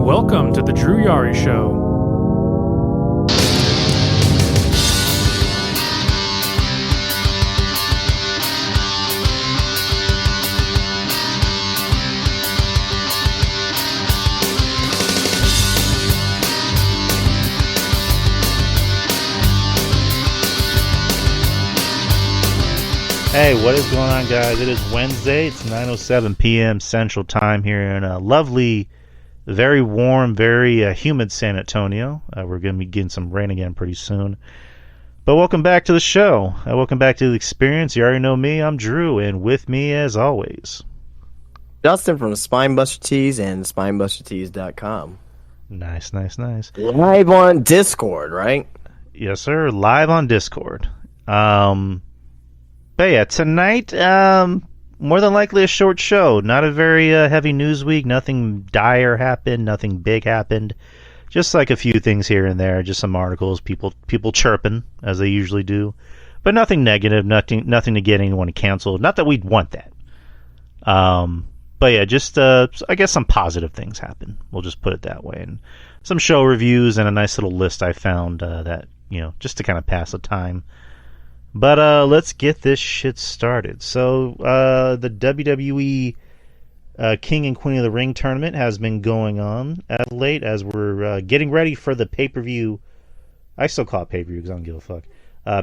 Welcome to the Drew Yari Show. Hey, what is going on, guys? It is Wednesday. It's 9:07 p.m. Central Time here in a lovely, very warm, very humid San Antonio. We're going to be getting some rain again pretty soon. But welcome back to the show. Welcome back to the experience. You already know me. I'm Drew, and with me, as always, Justin from Spinebuster Tees and SpinebusterTees.com. Nice. Live on Discord, right? Yes, sir. Live on Discord. But yeah, tonight, more than likely a short show. Not a very heavy news week. Nothing dire happened. Nothing big happened. Just like a few things here and there. Just some articles. People chirping, as they usually do. But nothing negative. Nothing to get anyone canceled. Not that we'd want that. But yeah, just I guess some positive things happen. We'll just put it that way. And some show reviews and a nice little list I found that, just to kind of pass the time. But let's get this shit started. So the WWE King and Queen of the Ring tournament has been going on as late as we're getting ready for the pay-per-view. I still call it pay-per-view because I don't give a fuck.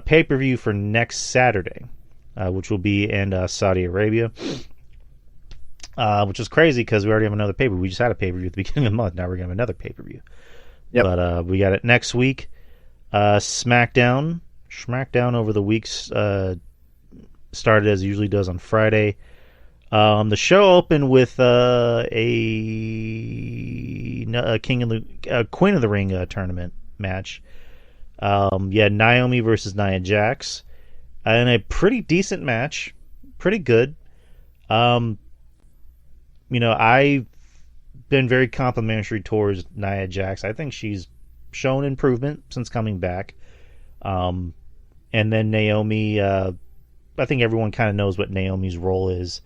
Pay-per-view for next Saturday, which will be in Saudi Arabia. Which is crazy because we already have another pay-per-view. We just had a pay-per-view at the beginning of the month. Now we're going to have another pay-per-view. Yep. But we got it next week. SmackDown over the weeks started as it usually does on Friday. The show opened with a Queen of the Ring tournament match. Naomi versus Nia Jax, and a pretty decent match, pretty good. I've been very complimentary towards Nia Jax. I think she's shown improvement since coming back. And then Naomi, I think everyone kind of knows what Naomi's role is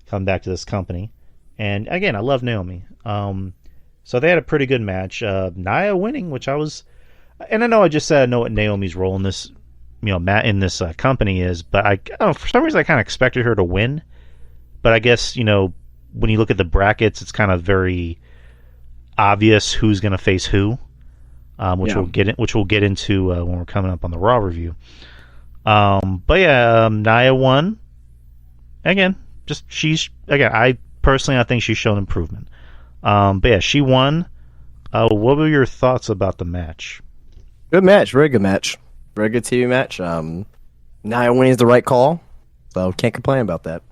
coming back to this company. And again, I love Naomi. So they had a pretty good match. Nia winning, which and I know I just said I know what Naomi's role in this, in this company is, but I don't know, for some reason I kind of expected her to win. But I guess, when you look at the brackets, it's kind of very obvious who's going to face who. Which we'll get into when we're coming up on the Raw review. Nia won. Again, I think she's shown improvement. She won. What were your thoughts about the match? Good match, very good match, very good TV match. Nia winning is the right call, so can't complain about that.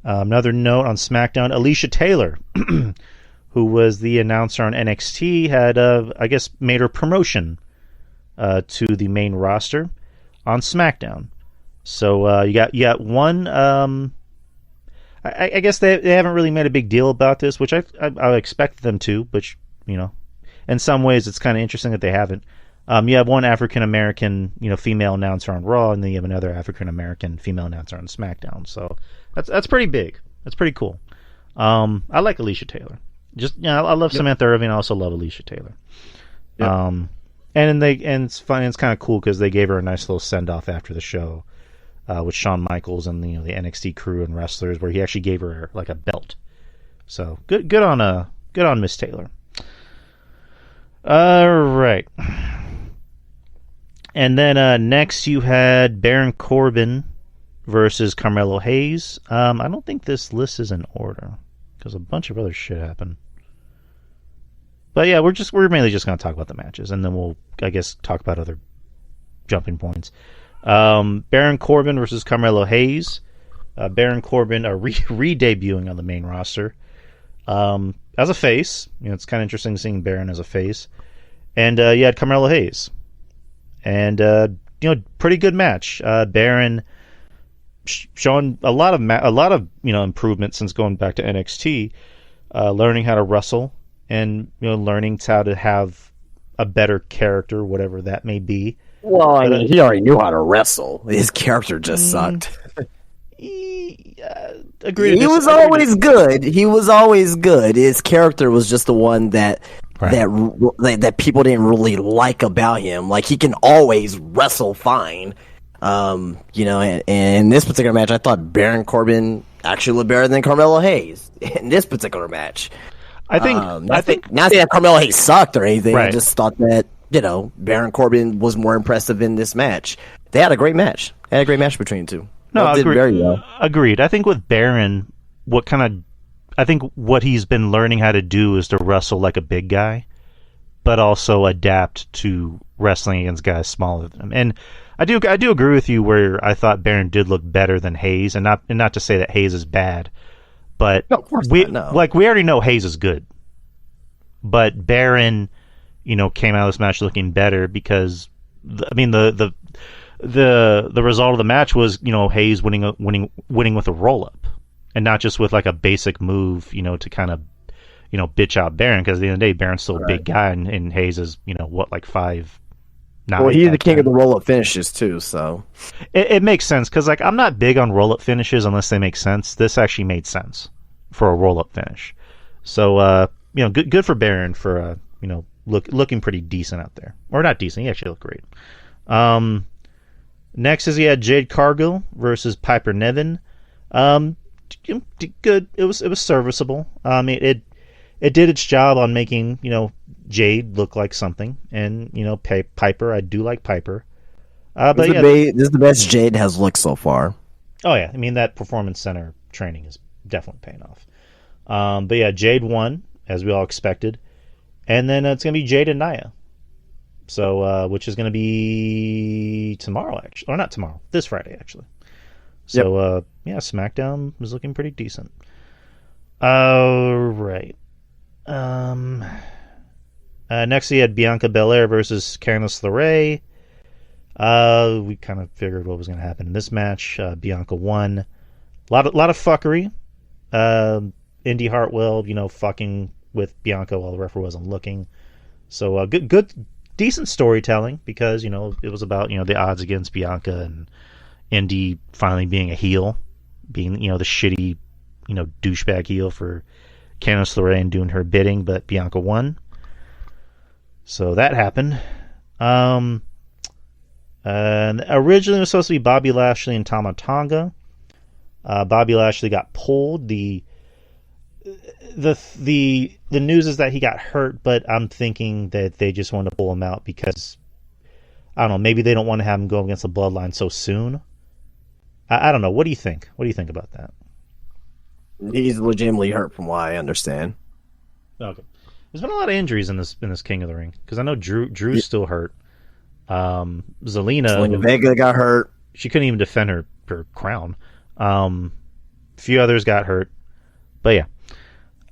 Another note on SmackDown: Alicia Taylor, who was the announcer on NXT, had, made her promotion to the main roster on SmackDown. So you got one. I guess they haven't really made a big deal about this, which I expected them to, but in some ways it's kind of interesting that they haven't. You have one African American, female announcer on Raw, and then you have another African American female announcer on SmackDown. So that's pretty big. That's pretty cool. I like Alicia Taylor. I love Samantha Irving. I also love Alicia Taylor. Yep. And it's fun. It's kind of cool because they gave her a nice little send off after the show with Shawn Michaels and the NXT crew and wrestlers, where he actually gave her like a belt. So good on Miss Taylor. All right. And then next you had Baron Corbin versus Carmelo Hayes. I don't think this list is in order, because a bunch of other shit happened. But yeah, we're mainly just going to talk about the matches, and then we'll, I guess, talk about other jumping points. Baron Corbin versus Carmelo Hayes. Baron Corbin re-debuting on the main roster as a face. It's kind of interesting seeing Baron as a face. And you had Carmelo Hayes, and pretty good match. Baron showing a lot of improvement since going back to NXT, learning how to wrestle, and learning how to have a better character, whatever that may be. Well, he already knew how to wrestle. His character just sucked. Agree. He was always good. He was always good. His character was just the one that that people didn't really like about him. Like, he can always wrestle fine. And in this particular match, I thought Baron Corbin actually looked better than Carmelo Hayes in this particular match. I think not that Carmelo Hayes sucked or anything. Right. I just thought that Baron Corbin was more impressive in this match. They had a great match. They had a great match between the two. No, Both did very well. Agreed. I think with Baron, I think what he's been learning how to do is to wrestle like a big guy, but also adapt to wrestling against guys smaller than him. And I do agree with you where I thought Baron did look better than Hayes, and not to say that Hayes is bad, but no, of course not, no. Like, we already know Hayes is good, but Baron, came out of this match looking better because the result of the match was Hayes winning with a roll up, and not just with like a basic move to kind of bitch out Baron, because at the end of the day Baron's still a big guy, and Hayes is like 5'9". Well, he's the king of the roll up finishes too, so it makes sense, because like I'm not big on roll up finishes unless they make sense. This actually made sense for a roll up finish, so good for Baron for looking pretty decent out there, or not decent. He actually looked great. Next is he had Jade Cargill versus Piper Niven. Good. It was serviceable. It did its job on making Jade look like something, and Piper. I do like Piper. But this is the best Jade has looked so far. Oh yeah, that Performance Center training is definitely paying off. But yeah, Jade won as we all expected, and then it's gonna be Jade and Nia. So, which is going to be tomorrow, actually. Or not tomorrow, this Friday, actually. So, SmackDown was looking pretty decent. All right. Next, we had Bianca Belair versus Candice LeRae. We kind of figured what was going to happen in this match. Bianca won. A lot of fuckery. Indy Hartwell, fucking with Bianca while the referee wasn't looking. So, good. Decent storytelling, because it was about the odds against Bianca, and Indy finally being a heel, being the shitty douchebag heel for Candice LeRae and doing her bidding, but Bianca won. So that happened. And originally it was supposed to be Bobby Lashley and Tama Tonga. Bobby Lashley got pulled. The news is that he got hurt, but I'm thinking that they just want to pull him out because, I don't know, maybe they don't want to have him go against the Bloodline so soon. I don't know. What do you think? What do you think about that? He's legitimately hurt, from what I understand. Okay. There's been a lot of injuries in this King of the Ring, because I know Drew's still hurt. Zelina Vega got hurt. She couldn't even defend her crown. A few others got hurt, but yeah.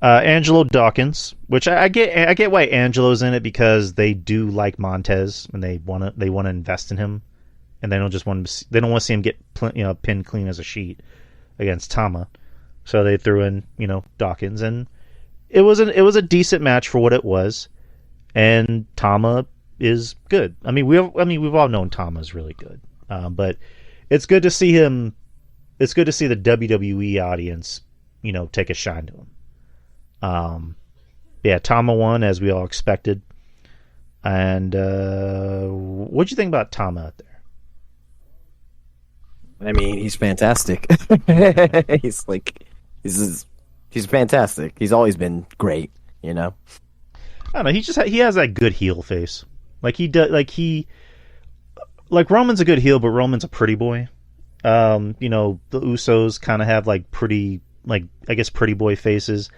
Angelo Dawkins, which I get why Angelo's in it, because they do like Montez and they want to invest in him, and they don't want to see him get pinned clean as a sheet against Tama, so they threw in Dawkins, and it was a decent match for what it was, and Tama is good. We've all known Tama's really good, but it's good to see him. It's good to see the WWE audience take a shine to him. Tama won as we all expected. And what'd you think about Tama out there? He's fantastic. he's fantastic. He's always been great, I don't know. He has that good heel face. Like Roman's a good heel, but Roman's a pretty boy. The Usos kind of have pretty pretty boy faces.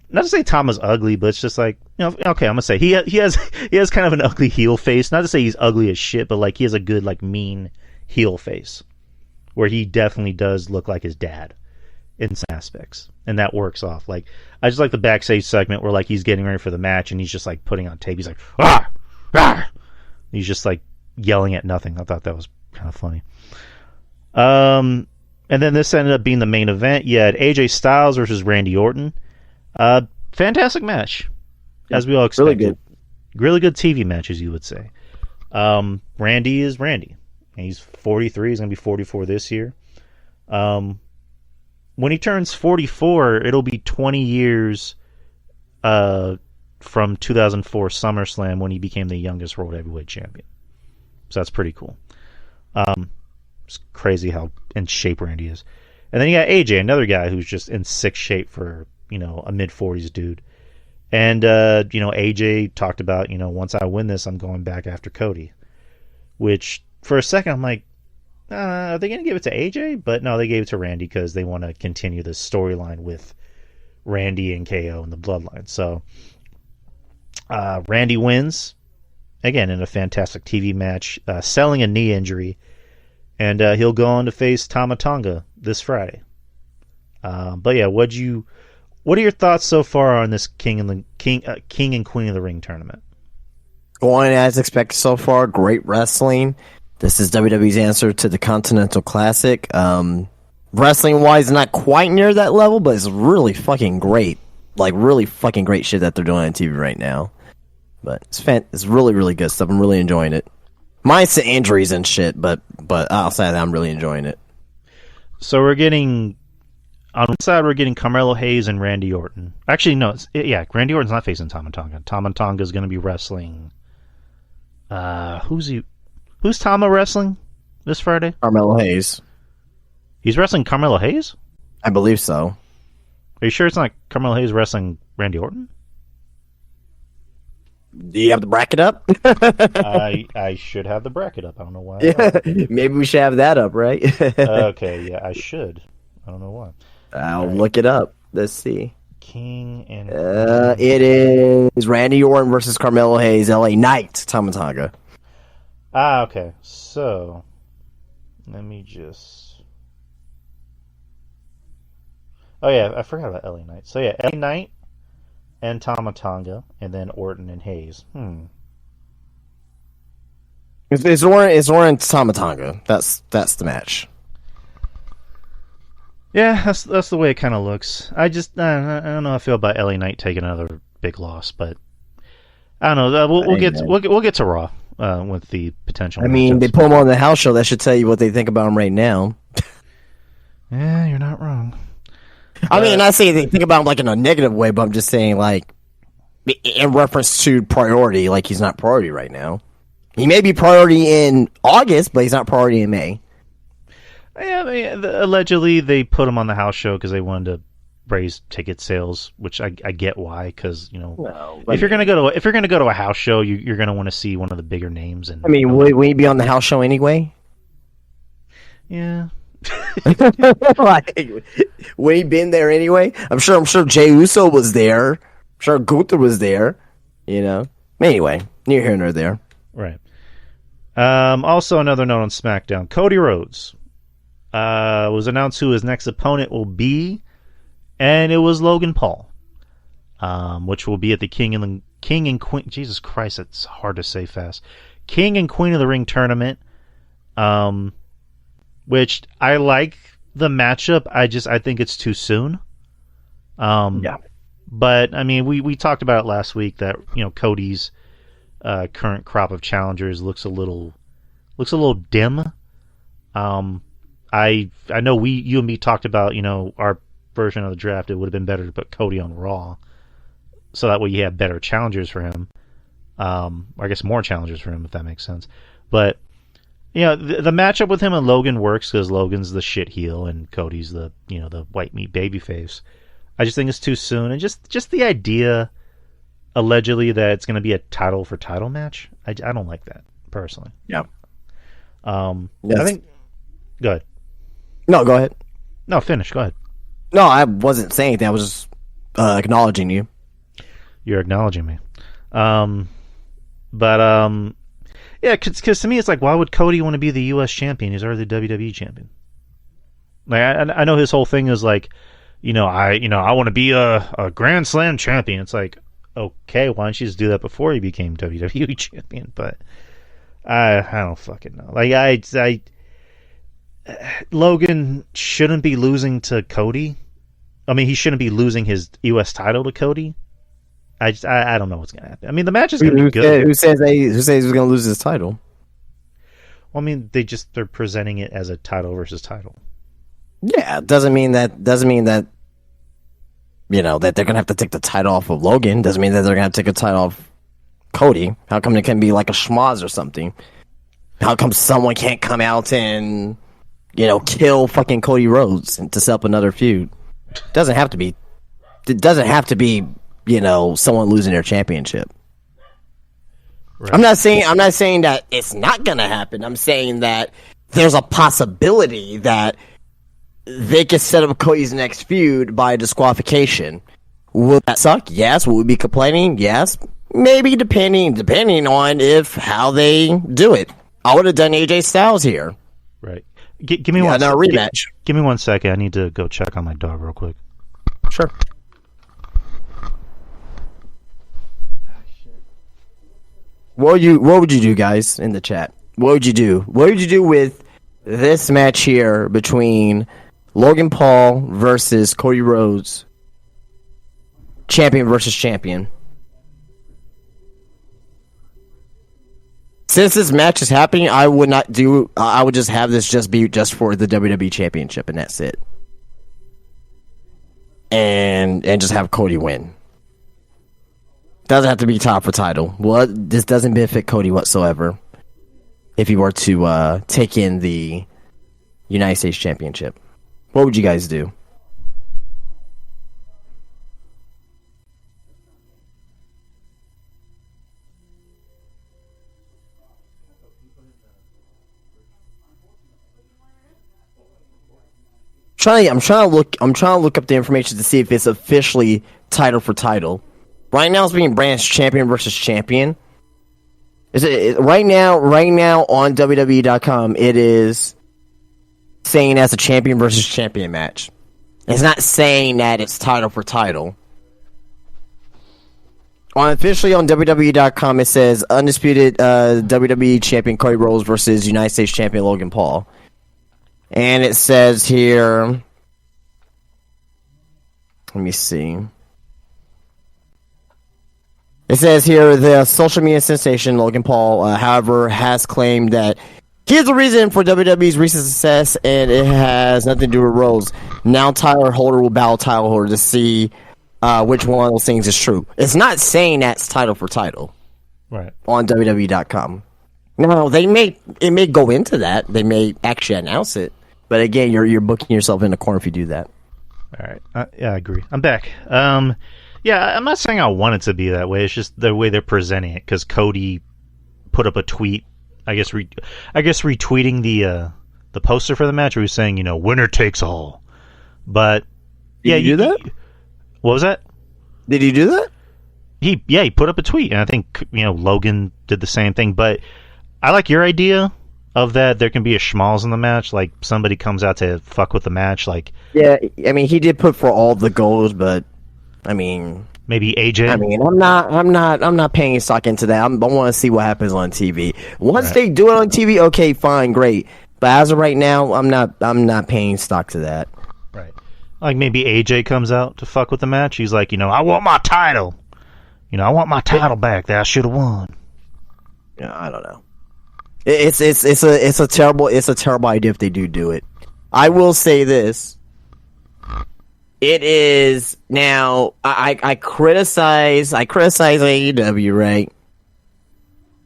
Not to say Tama's ugly, but it's just okay, I'm gonna say he has kind of an ugly heel face. Not to say he's ugly as shit, but he has a good mean heel face, where he definitely does look like his dad in some aspects, and that works off. I just like the backstage segment where he's getting ready for the match, and he's just putting on tape. He's like, ah, ah. He's just yelling at nothing. I thought that was kind of funny. And then this ended up being the main event. You had AJ Styles versus Randy Orton. Fantastic match, as we all expected. Really good TV match, as you would say. Randy is Randy. He's 43. He's going to be 44 this year. when he turns 44, it'll be 20 years from 2004 SummerSlam when he became the youngest World Heavyweight Champion. So that's pretty cool. It's crazy how in shape Randy is. And then you got AJ, another guy who's just in sick shape for, a mid-40s dude. And, AJ talked about, once I win this, I'm going back after Cody. Which, for a second, I'm like, are they going to give it to AJ? But no, they gave it to Randy because they want to continue this storyline with Randy and KO and the Bloodline. So, Randy wins, again, in a fantastic TV match, selling a knee injury. And he'll go on to face Tama Tonga this Friday. But yeah, what are your thoughts so far on this King and Queen of the Ring tournament? Going as expected so far. Great wrestling. This is WWE's answer to the Continental Classic. Wrestling wise, not quite near that level, but it's really fucking great. Like really fucking great shit that they're doing on TV right now. But it's really, really good stuff. I'm really enjoying it. Minus the injuries and shit, but outside of that, I'm really enjoying it. So we're getting, on one side, we're getting Carmelo Hayes and Randy Orton. Actually, no, Randy Orton's not facing Tama Tonga. Tama Tonga is going to be wrestling. Who's Tama wrestling this Friday? Carmelo Hayes. He's wrestling Carmelo Hayes? I believe so. Are you sure it's not Carmelo Hayes wrestling Randy Orton? Do you have the bracket up? I should have the bracket up. I don't know why. Yeah, maybe we should have that up, right? Okay, yeah, I should. I don't know why. I'll look it up. Let's see. King and it is Randy Orton versus Carmelo Hayes, LA Knight, Tama Tonga. Okay. So let me just. Oh yeah, I forgot about LA Knight. So yeah, LA Knight and Tama Tonga, and then Orton and Hayes. It's Orton Tama Tonga. That's the match. Yeah, that's the way it kind of looks. I don't know how I feel about LA Knight taking another big loss, but I don't know. We'll get to Raw with the potential. I mean, they put him on the house show. That should tell you what they think about him right now. Yeah, you're not wrong. I mean, not saying they think about him like in a negative way, but I'm just saying like in reference to priority. Like he's not priority right now. He may be priority in August, but he's not priority in May. Yeah, I mean, allegedly they put him on the house show because they wanted to raise ticket sales, which I get why. Because if you're gonna go to a house show, you're gonna want to see one of the bigger names. And I mean, would he be on the house show anyway? Yeah. Like, when he been there anyway? I'm sure Jey Uso was there. I'm sure Gunther was there. Anyway, neither here nor there. Right. Also, another note on SmackDown: Cody Rhodes was announced who his next opponent will be, and it was Logan Paul, which will be at the King and Queen. Jesus Christ, it's hard to say fast. King and Queen of the Ring tournament. Which I like the matchup. I think it's too soon. Yeah. But I mean, we talked about it last week that Cody's current crop of challengers looks a little dim. I know you and me talked about our version of the draft. It would have been better to put Cody on Raw, so that way you have better challengers for him. I guess more challengers for him, if that makes sense. But the matchup with him and Logan works because Logan's the shit heel and Cody's the the white meat babyface. I just think it's too soon, and just the idea, allegedly, that it's going to be a title for title match. I don't like that personally. Yeah. Yes. I think. Go ahead. No, go ahead. No, finish. Go ahead. No, I wasn't saying anything. I was just acknowledging you. You're acknowledging me. Yeah, because to me it's like, why would Cody want to be the U.S. champion? He's already the WWE champion. Like I know his whole thing is like, I want to be a Grand Slam champion. It's like, okay, why don't you just do that before he became WWE champion? But I don't fucking know. Like Logan shouldn't be losing to Cody. I mean, he shouldn't be losing his U.S. title to Cody. I don't know what's gonna happen. I mean, the match is gonna be good. Who says he's gonna lose his title? Well, I mean, they're presenting it as a title versus title. Yeah, doesn't mean that you know that they're gonna have to take the title off of Logan. Doesn't mean that they're gonna have to take a title off Cody. How come it can be like a schmoz or something? How come someone can't come out and, you know, kill fucking Cody Rhodes and to set up another feud? Doesn't have to be. It doesn't have to be, you know, someone losing their championship. Right. I'm not saying that it's not gonna happen. I'm saying that there's a possibility that they could set up Cody's next feud by disqualification. Will that suck? Yes. Will we be complaining? Yes. Maybe depending on how they do it. I would have done AJ Styles here. Right. Give me one. No rematch. Give me 1 second. I need to go check on my dog real quick. Sure. What would you do, guys, in the chat? What would you do? What would you do with this match here between Logan Paul versus Cody Rhodes? Champion versus champion. Since this match is happening, I would just have this be for the WWE Championship, and that's it. And just have Cody win. Doesn't have to be top for title. Well, this doesn't benefit Cody whatsoever if he were to take in the United States Championship. What would you guys do? I'm trying to look up the information to see if it's officially title for title. Right now, it's being branded champion versus champion. Right now on WWE.com, it is saying that's a champion versus champion match. It's not saying that it's title for title. Officially on WWE.com, it says undisputed WWE champion Cody Rhodes versus United States champion Logan Paul. And it says here, let me see. It says here, the social media sensation Logan Paul, however, has claimed that he is the reason for WWE's recent success, and it has nothing to do with Rhodes. Now Tyler Holder will battle Tyler Holder to see which one of those things is true. It's not saying that's title for title, right? On WWE.com. No, it may go into that. They may actually announce it, but again, you're booking yourself in a corner if you do that. All right, yeah, I agree. I'm back. Yeah, I'm not saying I want it to be that way. It's just the way they're presenting it. Because Cody put up a tweet, I guess retweeting the poster for the match. Where he was saying, winner takes all. But did you do that? What was that? Did he do that? He put up a tweet, and I think Logan did the same thing. But I like your idea of that. There can be a schmaltz in the match, like somebody comes out to fuck with the match, like he did put for all the goals, but. Maybe AJ. I'm not paying stock into that. I want to see what happens on TV. Once they do it on TV, okay, fine, great. But as of right now, I'm not paying stock to that. Right. Like maybe AJ comes out to fuck with the match. He's like, I want my title. I want my title back that I should have won. Yeah, I don't know. It's a terrible idea if they do it. I will say this. It is now. I criticize AEW, right?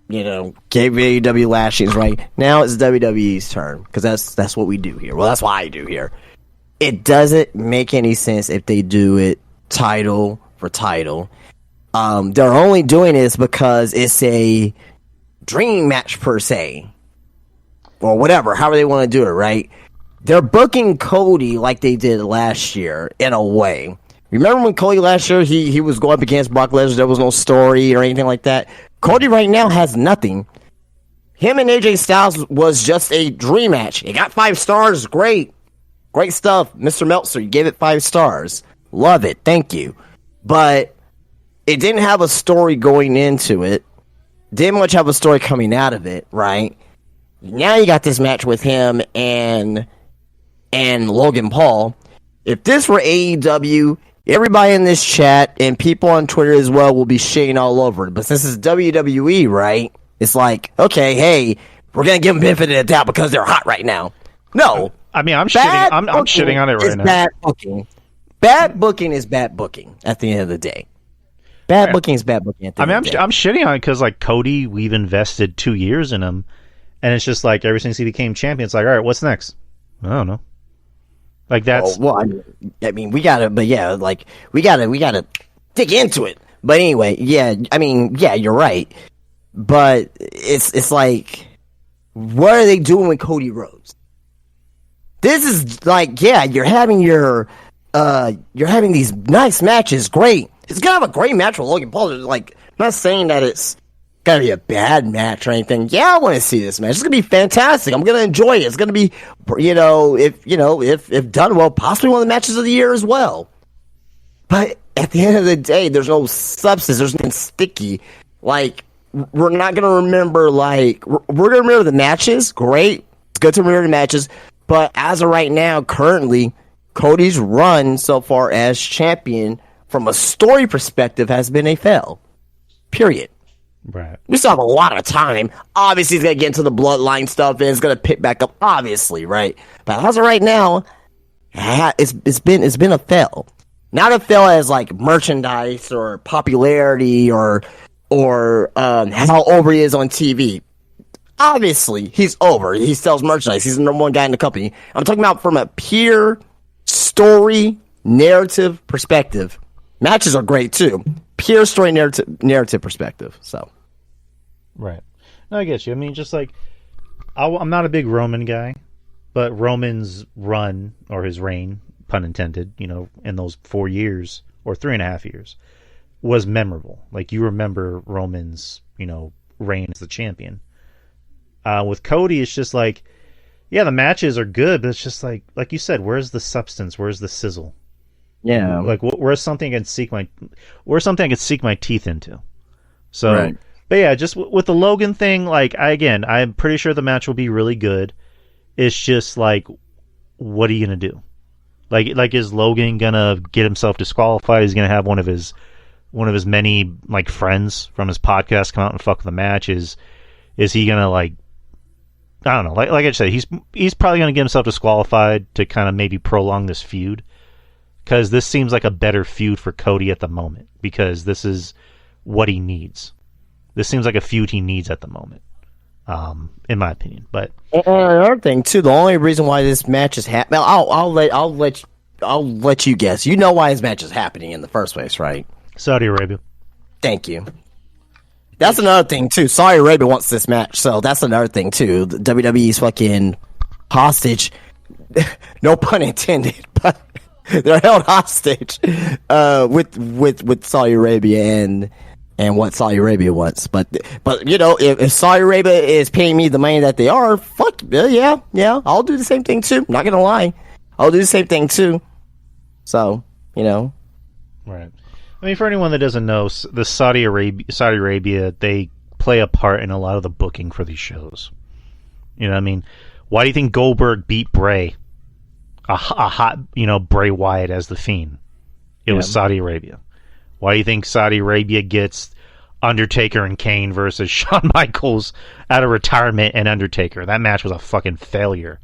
Gave AEW lashings, right? Now it's WWE's turn because that's what we do here. Well, that's what I do here. It doesn't make any sense if they do it title for title. They're only doing this because it's a dream match per se, or whatever. However they want to do it, right? They're booking Cody like they did last year, in a way. Remember when Cody last year, he was going up against Brock Lesnar, there was no story or anything like that? Cody right now has nothing. Him and AJ Styles was just a dream match. It got 5 stars, great. Great stuff. Mr. Meltzer, you gave it 5 stars. Love it, thank you. But it didn't have a story going into it. Didn't much have a story coming out of it, right? Now you got this match with him and Logan Paul. If this were AEW, everybody in this chat and people on Twitter as well will be shitting all over it. But since it's WWE, right? It's like, okay, hey, we're going to give them benefit of the doubt because they're hot right now. No, I mean, I'm shitting on it right now. Bad booking. Bad booking is bad booking at the end of the day. Bad booking is bad booking at the end of the day. I'm shitting on it because, like, Cody, we've invested 2 years in him, and it's just like, ever since he became champion, it's like, all right, what's next? I don't know. Like, that's... I mean, we gotta dig into it. But anyway, you're right. But it's like, what are they doing with Cody Rhodes? This is like, you're having these nice matches, great. It's gonna have a great match with Logan Paul. Like, I'm not saying that it's gonna be a bad match or anything. Yeah, I want to see this match. It's gonna be fantastic. I'm gonna enjoy it. It's gonna be, if done well, possibly one of the matches of the year as well. But at the end of the day, there's no substance. There's nothing sticky. Like, we're not gonna remember. Like, we're gonna remember the matches. Great, it's good to remember the matches. But as of right now, currently, Cody's run so far as champion, from a story perspective, has been a fail. Period. Right. We still have a lot of time. Obviously, he's gonna get into the bloodline stuff and it's gonna pick back up. Obviously, right? But as of right now, it's been a fail. Not a fail as like merchandise or popularity or how over he is on TV. Obviously, he's over. He sells merchandise. He's the number one guy in the company. I'm talking about from a pure story narrative perspective. Matches are great too. Pure story narrative perspective. So, right. No, I get you. I mean, just like, I'm not a big Roman guy, but Roman's run, or his reign, pun intended, in those 4 years or 3.5 years, was memorable. Like, you remember Roman's, reign as the champion. With Cody, it's just like, yeah, the matches are good, but it's just like you said, where's the substance? Where's the sizzle? Yeah, like where's something I can sink my teeth into? So, right. But yeah, just with the Logan thing, like, I'm pretty sure the match will be really good. It's just like, what are you gonna do? Like is Logan gonna get himself disqualified? He's gonna have one of his many like friends from his podcast come out and fuck the match? Is he gonna, like, I don't know. Like I said, he's probably gonna get himself disqualified to kind of maybe prolong this feud. Because this seems like a better feud for Cody at the moment. Because this is what he needs. This seems like a feud he needs at the moment, in my opinion. But another thing too, the only reason why this match is happening, I'll let you guess. You know why this match is happening in the first place, right? Saudi Arabia. Thank you. That's another thing too. Saudi Arabia wants this match, so that's another thing too. The WWE's fucking hostage. No pun intended, but. They're held hostage with Saudi Arabia and what Saudi Arabia wants. But if Saudi Arabia is paying me the money that they are, fuck yeah, I'll do the same thing too. Not gonna lie, I'll do the same thing too. So right. I mean, for anyone that doesn't know, the Saudi Arabia, they play a part in a lot of the booking for these shows. You know what I mean? Why do you think Goldberg beat Bray? A hot, Bray Wyatt as the Fiend. It was Saudi Arabia. Why do you think Saudi Arabia gets Undertaker and Kane versus Shawn Michaels out of retirement and Undertaker? That match was a fucking failure.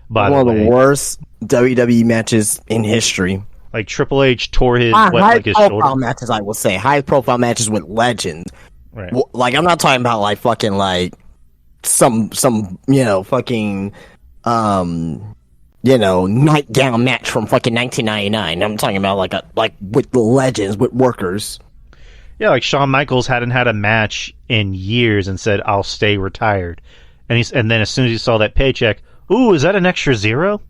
One of the worst WWE matches in history. Like, Triple H tore his his shoulder. Matches, I will say. High profile matches with legends. Right. Like, I'm not talking about like fucking like some fucking nightgown match from fucking 1999. I'm talking about like with the legends, with workers. Yeah, like Shawn Michaels hadn't had a match in years and said, "I'll stay retired," and then as soon as he saw that paycheck, ooh, is that an extra zero?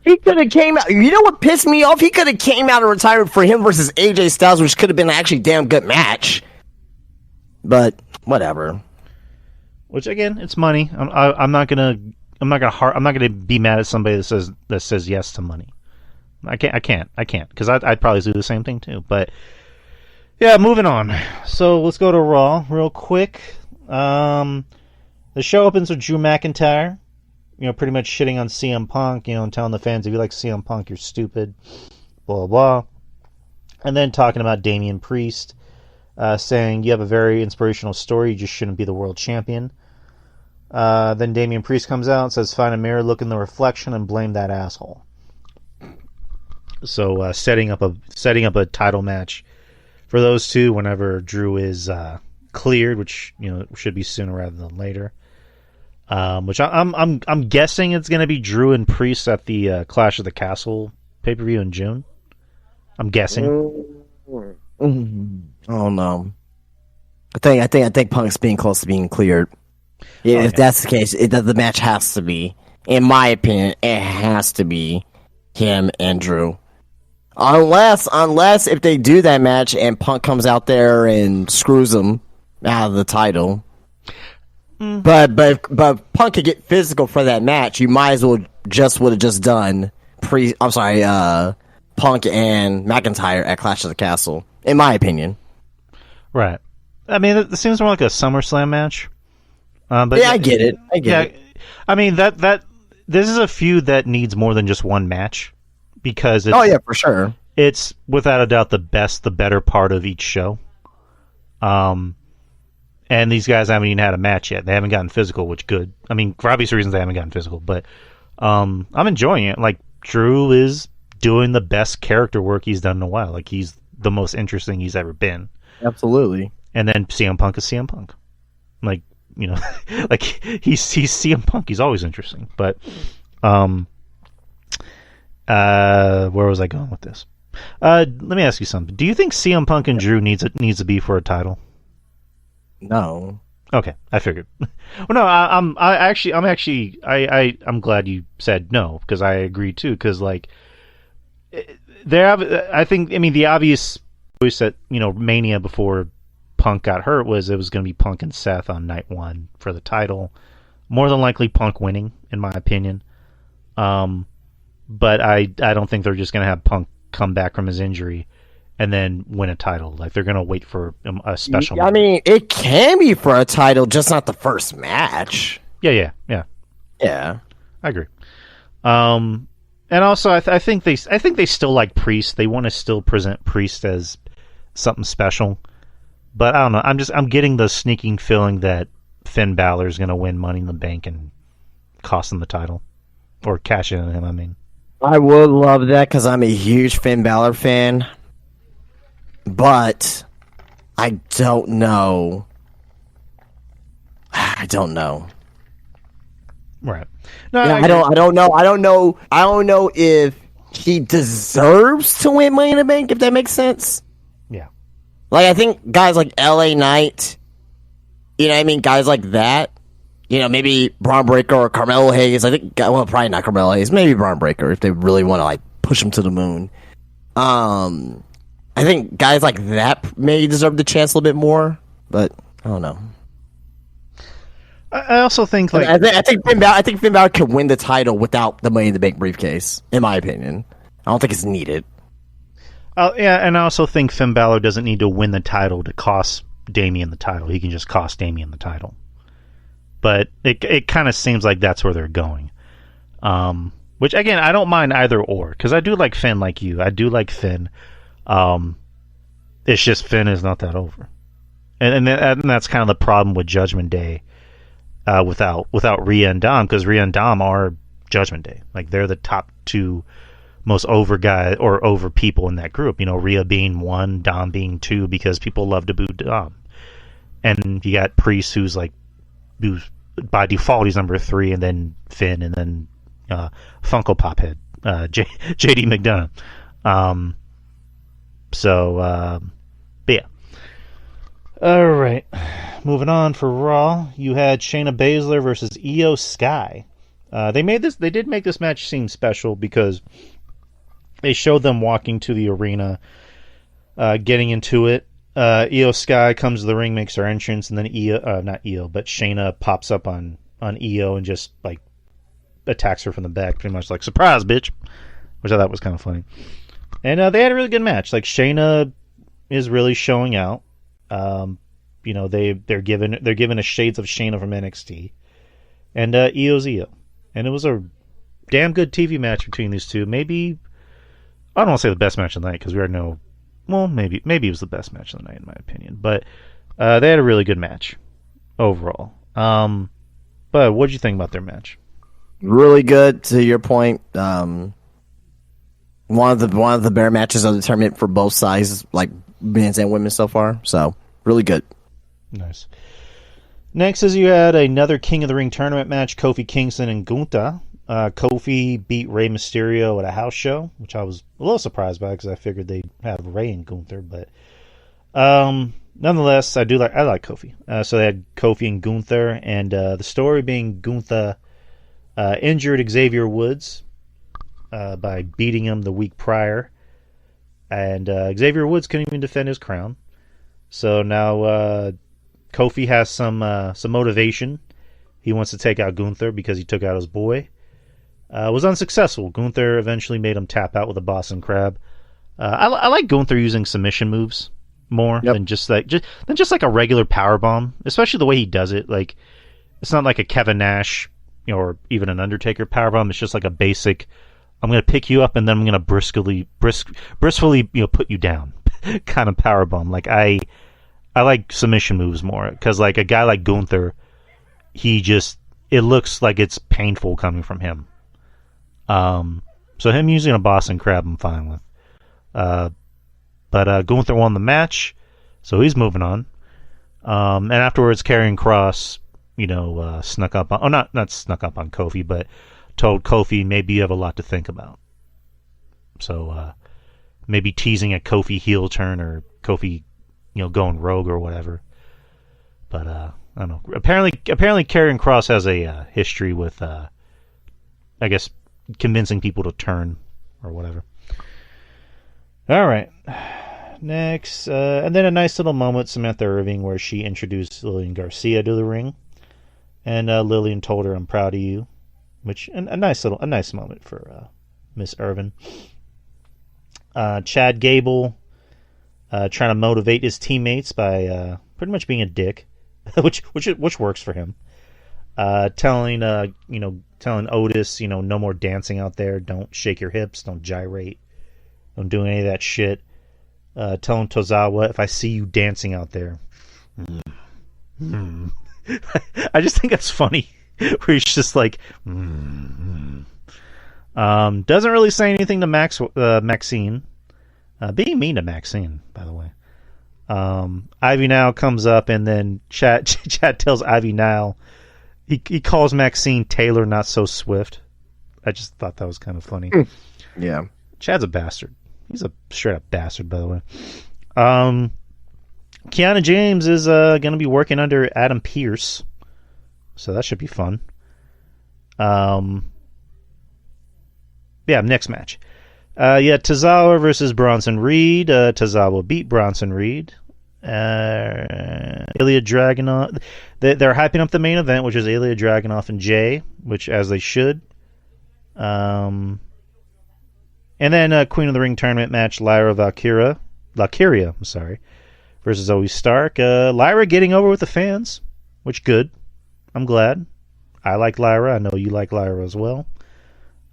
He could have came out. You know what pissed me off? He could have came out and retired for him versus AJ Styles, which could have been an actually damn good match. But whatever. Which again, it's money. I'm not gonna be mad at somebody that says yes to money. I can't because I'd probably do the same thing too. But yeah, moving on. So let's go to Raw real quick. The show opens with Drew McIntyre, pretty much shitting on CM Punk, and telling the fans, if you like CM Punk, you're stupid, blah, blah, blah. And then talking about Damian Priest, saying, you have a very inspirational story, you just shouldn't be the world champion. Then Damian Priest comes out and says, "Find a mirror, look in the reflection, and blame that asshole." So setting up a title match for those two whenever Drew is cleared, which should be sooner rather than later. Which I'm guessing it's going to be Drew and Priest at the Clash of the Castle pay-per-view in June. I'm guessing. Oh no. I think Punk's being close to being cleared. Yeah, if that's the case, the match has to be, in my opinion, it has to be him and Drew. Unless if they do that match and Punk comes out there and screws him out of the title. But Punk could get physical for that match. You might as well would have just done Punk and McIntyre at Clash of the Castle, in my opinion. Right. I mean, it seems more like a SummerSlam match. But yeah, I get it. I mean that this is a feud that needs more than just one match because for sure. It's without a doubt the better part of each show. And these guys haven't even had a match yet. They haven't gotten physical, which good. I mean, for obvious reasons they haven't gotten physical, but I'm enjoying it. Like Drew is doing the best character work he's done in a while. Like he's the most interesting he's ever been. Absolutely. And then CM Punk is CM Punk. Like, like he's CM Punk. He's always interesting. But where was I going with this? Let me ask you something. Do you think CM Punk and Drew needs to be for a title? No. Okay, I figured. Well, no, I'm glad you said no because I agree too. Because like, the obvious choice at Mania before Punk got hurt was it was going to be Punk and Seth on night one for the title. More than likely Punk winning, in my opinion. But I don't think they're just going to have Punk come back from his injury and then win a title. Like they're going to wait for a special. I mean, it can be for a title, just not the first match. Yeah. I agree. And also, I think they still like Priest. They want to still present Priest as something special. But I don't know. I'm getting the sneaking feeling that Finn Balor is going to win Money in the Bank and cost him the title, or cash in on him. I mean, I would love that because I'm a huge Finn Balor fan. But I don't know. Right. No, yeah, I don't know. I don't know if he deserves to win Money in the Bank, if that makes sense. Yeah. Like, I think guys like LA Knight, guys like that, maybe Braun Breaker or Carmelo Hayes. I think, well, probably not Carmelo Hayes, maybe Braun Breaker if they really want to, like, push him to the moon. I think guys like that may deserve the chance a little bit more, but I don't know. I also think like I think Finn Balor could win the title without the Money in the Bank briefcase, in my opinion. I don't think it's needed. Yeah, and I also think Finn Balor doesn't need to win the title to cost Damian the title. He can just cost Damian the title. But it kind of seems like that's where they're going. Which again, I don't mind either or because I do like Finn, like you. I do like Finn. It's just Finn is not that over, and that's kind of the problem with Judgment Day, without Rhea and Dom, because Rhea and Dom are Judgment Day, like they're the top two most over guy or over people in that group. Rhea being 1, Dom being 2, because people love to boo Dom, and you got Priest who's by default he's number 3, and then Finn, and then Funko Pop Head, JD McDonough. But yeah. All right. Moving on for Raw, you had Shayna Baszler versus Io Sky. They did make this match seem special because they showed them walking to the arena, getting into it. Io Sky comes to the ring, makes her entrance, and then Shayna pops up on Io and just like attacks her from the back, pretty much like surprise, bitch, which I thought was kind of funny. And they had a really good match. Like Shayna is really showing out. They're given a shades of Shayna from NXT, and Io's Io, and it was a damn good TV match between these two. Maybe I don't want to say the best match of the night because we already know. Well, maybe it was the best match of the night in my opinion, but they had a really good match overall. But what did you think about their match? Really good. To your point, one of the better matches of the tournament for both sides, like men's and women so far. So really good. Nice. Next is you had another King of the Ring tournament match, Kofi Kingston and Gunther. Kofi beat Rey Mysterio at a house show, which I was a little surprised by because I figured they'd have Rey and Gunther. But nonetheless, I like Kofi. So they had Kofi and Gunther, and the story being Gunther injured Xavier Woods by beating him the week prior, and Xavier Woods couldn't even defend his crown. So now Kofi has some motivation. He wants to take out Gunther because he took out his boy. Was unsuccessful. Gunther eventually made him tap out with a Boston Crab. I like Gunther using submission moves more than just like a regular power bomb, especially the way he does it. Like, it's not like a Kevin Nash, or even an Undertaker power bomb. It's just like a basic, I'm going to pick you up and then I'm going to briskly put you down kind of power bomb. Like, I like submission moves more because, like, a guy like Gunther, it looks like it's painful coming from him. So him using a Boston Crab, I'm fine with. But Gunther won the match, so he's moving on. And afterwards, Karrion Kross, snuck up on, not snuck up on Kofi, but told Kofi, maybe you have a lot to think about. So maybe teasing a Kofi heel turn or Kofi, going rogue or whatever. But I don't know. Apparently Karrion Kross has a history with, I guess, convincing people to turn or whatever. All right. Next, and then a nice little moment, Samantha Irving, where she introduced Lillian Garcia to the ring, and Lillian told her, "I'm proud of you," which a nice moment for Miss Irvin. Chad Gable trying to motivate his teammates by pretty much being a dick, which works for him. Telling Otis, no more dancing out there. Don't shake your hips. Don't gyrate. Don't do any of that shit. Telling Tozawa, if I see you dancing out there. I just think that's funny. Where he's just like, doesn't really say anything to Maxine. Being mean to Maxine, by the way. Ivy Nile comes up, and then Chad tells Ivy Nile, he calls Maxine Taylor, not so swift. I just thought that was kind of funny. Yeah. Chad's a bastard. He's a straight up bastard, by the way. Kiana James is going to be working under Adam Pearce, so that should be fun. Next match. Tozawa versus Bronson Reed. Tozawa beat Bronson Reed. Ilya Dragunov. They're hyping up the main event, which is Ilya Dragunov and Jay, which as they should. And then Queen of the Ring tournament match, Lyra Valkyria, versus Zoe Stark. Lyra getting over with the fans, which good. I'm glad. I like Lyra. I know you like Lyra as well.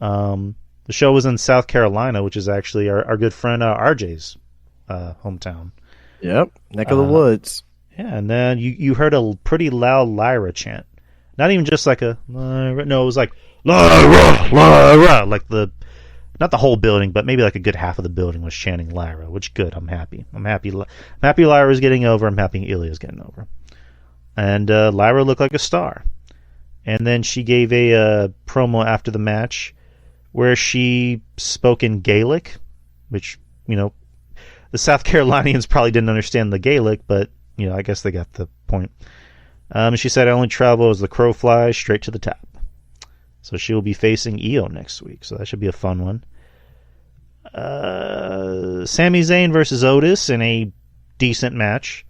The show was in South Carolina, which is actually our good friend RJ's hometown. Yep, neck of the woods. Yeah, and then you heard a pretty loud Lyra chant. Not even just like a Lyra. No, it was like Lyra, Lyra. Like not the whole building, but maybe like a good half of the building was chanting Lyra, which good. I'm happy. I'm happy Lyra's getting over. I'm happy Ilya's getting over. And Lyra looked like a star. And then she gave a promo after the match where she spoke in Gaelic, which, the South Carolinians probably didn't understand the Gaelic, but, I guess they got the point. She said, I only travel as the crow flies straight to the top. So she will be facing Io next week, so that should be a fun one. Sami Zayn versus Otis in a decent match.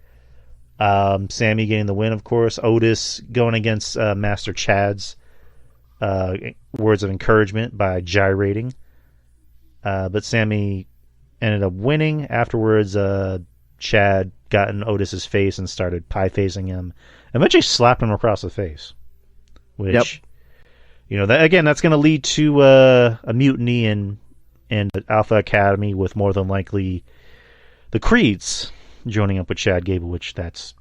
Sami getting the win, of course. Otis going against Master Chad's words of encouragement by gyrating. But Sami ended up winning. Afterwards, Chad got in Otis's face and started pie-facing him. Eventually slapped him across the face. Which, that's going to lead to a mutiny in Alpha Academy, with more than likely the Creeds joining up with Chad Gable, which that's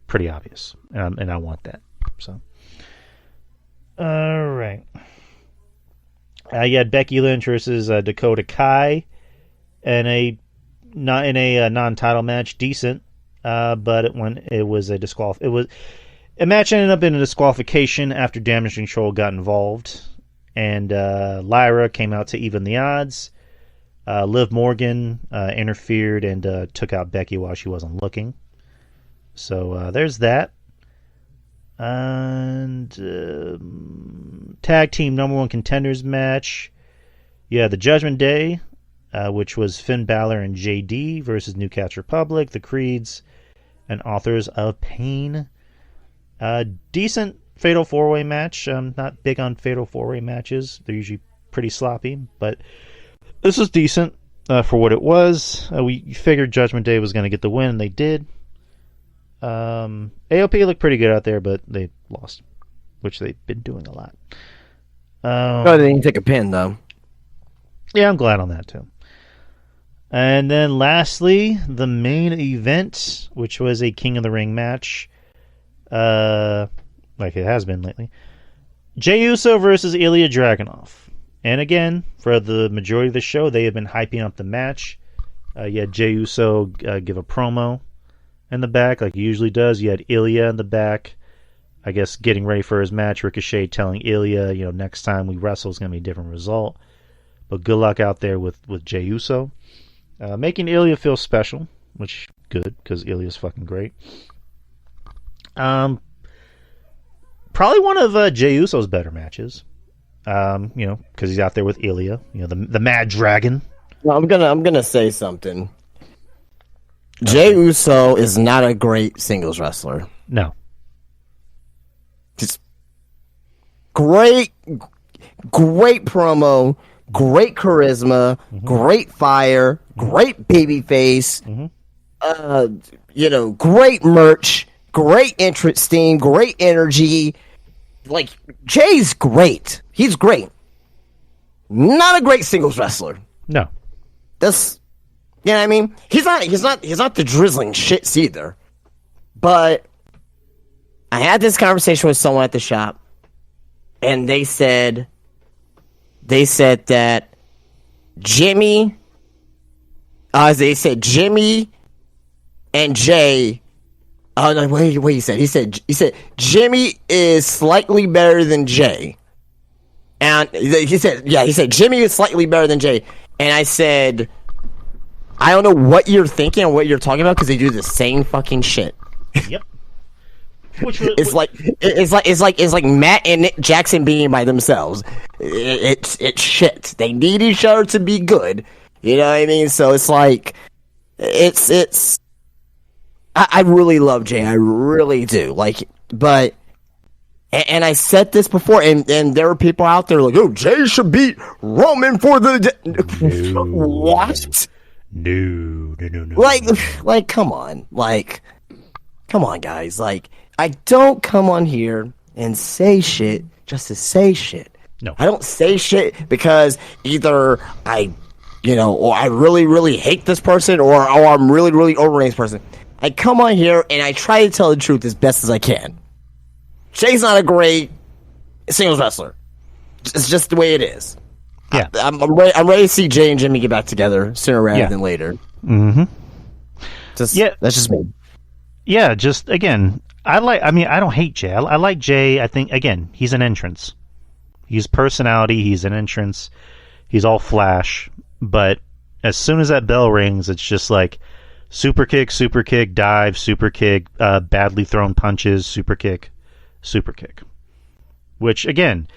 pretty obvious, and I want that. So, All right. You had Becky Lynch versus Dakota Kai in a non-title match. Decent, but it was a a match ended up in a disqualification after Damage Control got involved, and Lyra came out to even the odds. Liv Morgan interfered and took out Becky while she wasn't looking. So there's that. And tag team number one contenders match. Yeah, the Judgment Day, which was Finn Balor and JD versus New Cats Republic, the Creeds, and Authors of Pain. Decent Fatal 4-Way match. I'm not big on Fatal 4-Way matches. They're usually pretty sloppy, but this was decent for what it was. We figured Judgment Day was going to get the win, and they did. AOP looked pretty good out there, but they lost, which they've been doing a lot. They didn't take a pin, though. Yeah, I'm glad on that, too. And then lastly, the main event, which was a King of the Ring match, like it has been lately. Jey Uso versus Ilja Dragunov. And again, for the majority of the show, they have been hyping up the match. You had Jey Uso give a promo in the back, like he usually does. You had Ilja in the back, I guess, getting ready for his match. Ricochet telling Ilja, next time we wrestle is going to be a different result. But good luck out there with Jey Uso. Making Ilja feel special, which good, because Ilja's fucking great. Probably one of Jey Uso's better matches. Because he's out there with Ilja, the Mad Dragon. Well, I'm gonna say something. Jey Uso is not a great singles wrestler. No. Just great promo, great charisma, great fire, great baby face, great merch, great entrance theme, great energy. Like, Jay's great. He's great. Not a great singles wrestler. No. That's, I mean? He's not the drizzling shits either. But I had this conversation with someone at the shop, and they said that Jimmy and Jay. Oh no! What he said? He said Jimmy is slightly better than Jay, and he said Jimmy is slightly better than Jay. And I said, I don't know what you're thinking and what you're talking about because they do the same fucking shit. Yep. It's like Matt and Nick Jackson being by themselves. It's shit. They need each other to be good. You know what I mean? So it's like it's. I really love Jay. I really do. Like, but, and I said this before, and there were people out there like, oh, Jay should beat Roman for the what? No. Like, come on. Like, come on, guys. Like, I don't come on here and say shit just to say shit. No. I don't say shit because either or I really, really hate this person or I'm really, really overrating this person. I come on here and I try to tell the truth as best as I can. Jay's not a great singles wrestler. It's just the way it is. Yeah, I'm ready to see Jay and Jimmy get back together sooner rather than later. Mm-hmm. That's just me. Yeah, just again, I don't hate Jay. I like Jay. I think again, he's an entrance. He's personality. He's an entrance. He's all flash. But as soon as that bell rings, it's just like. Super kick, dive, super kick, badly thrown punches, super kick. Which, again,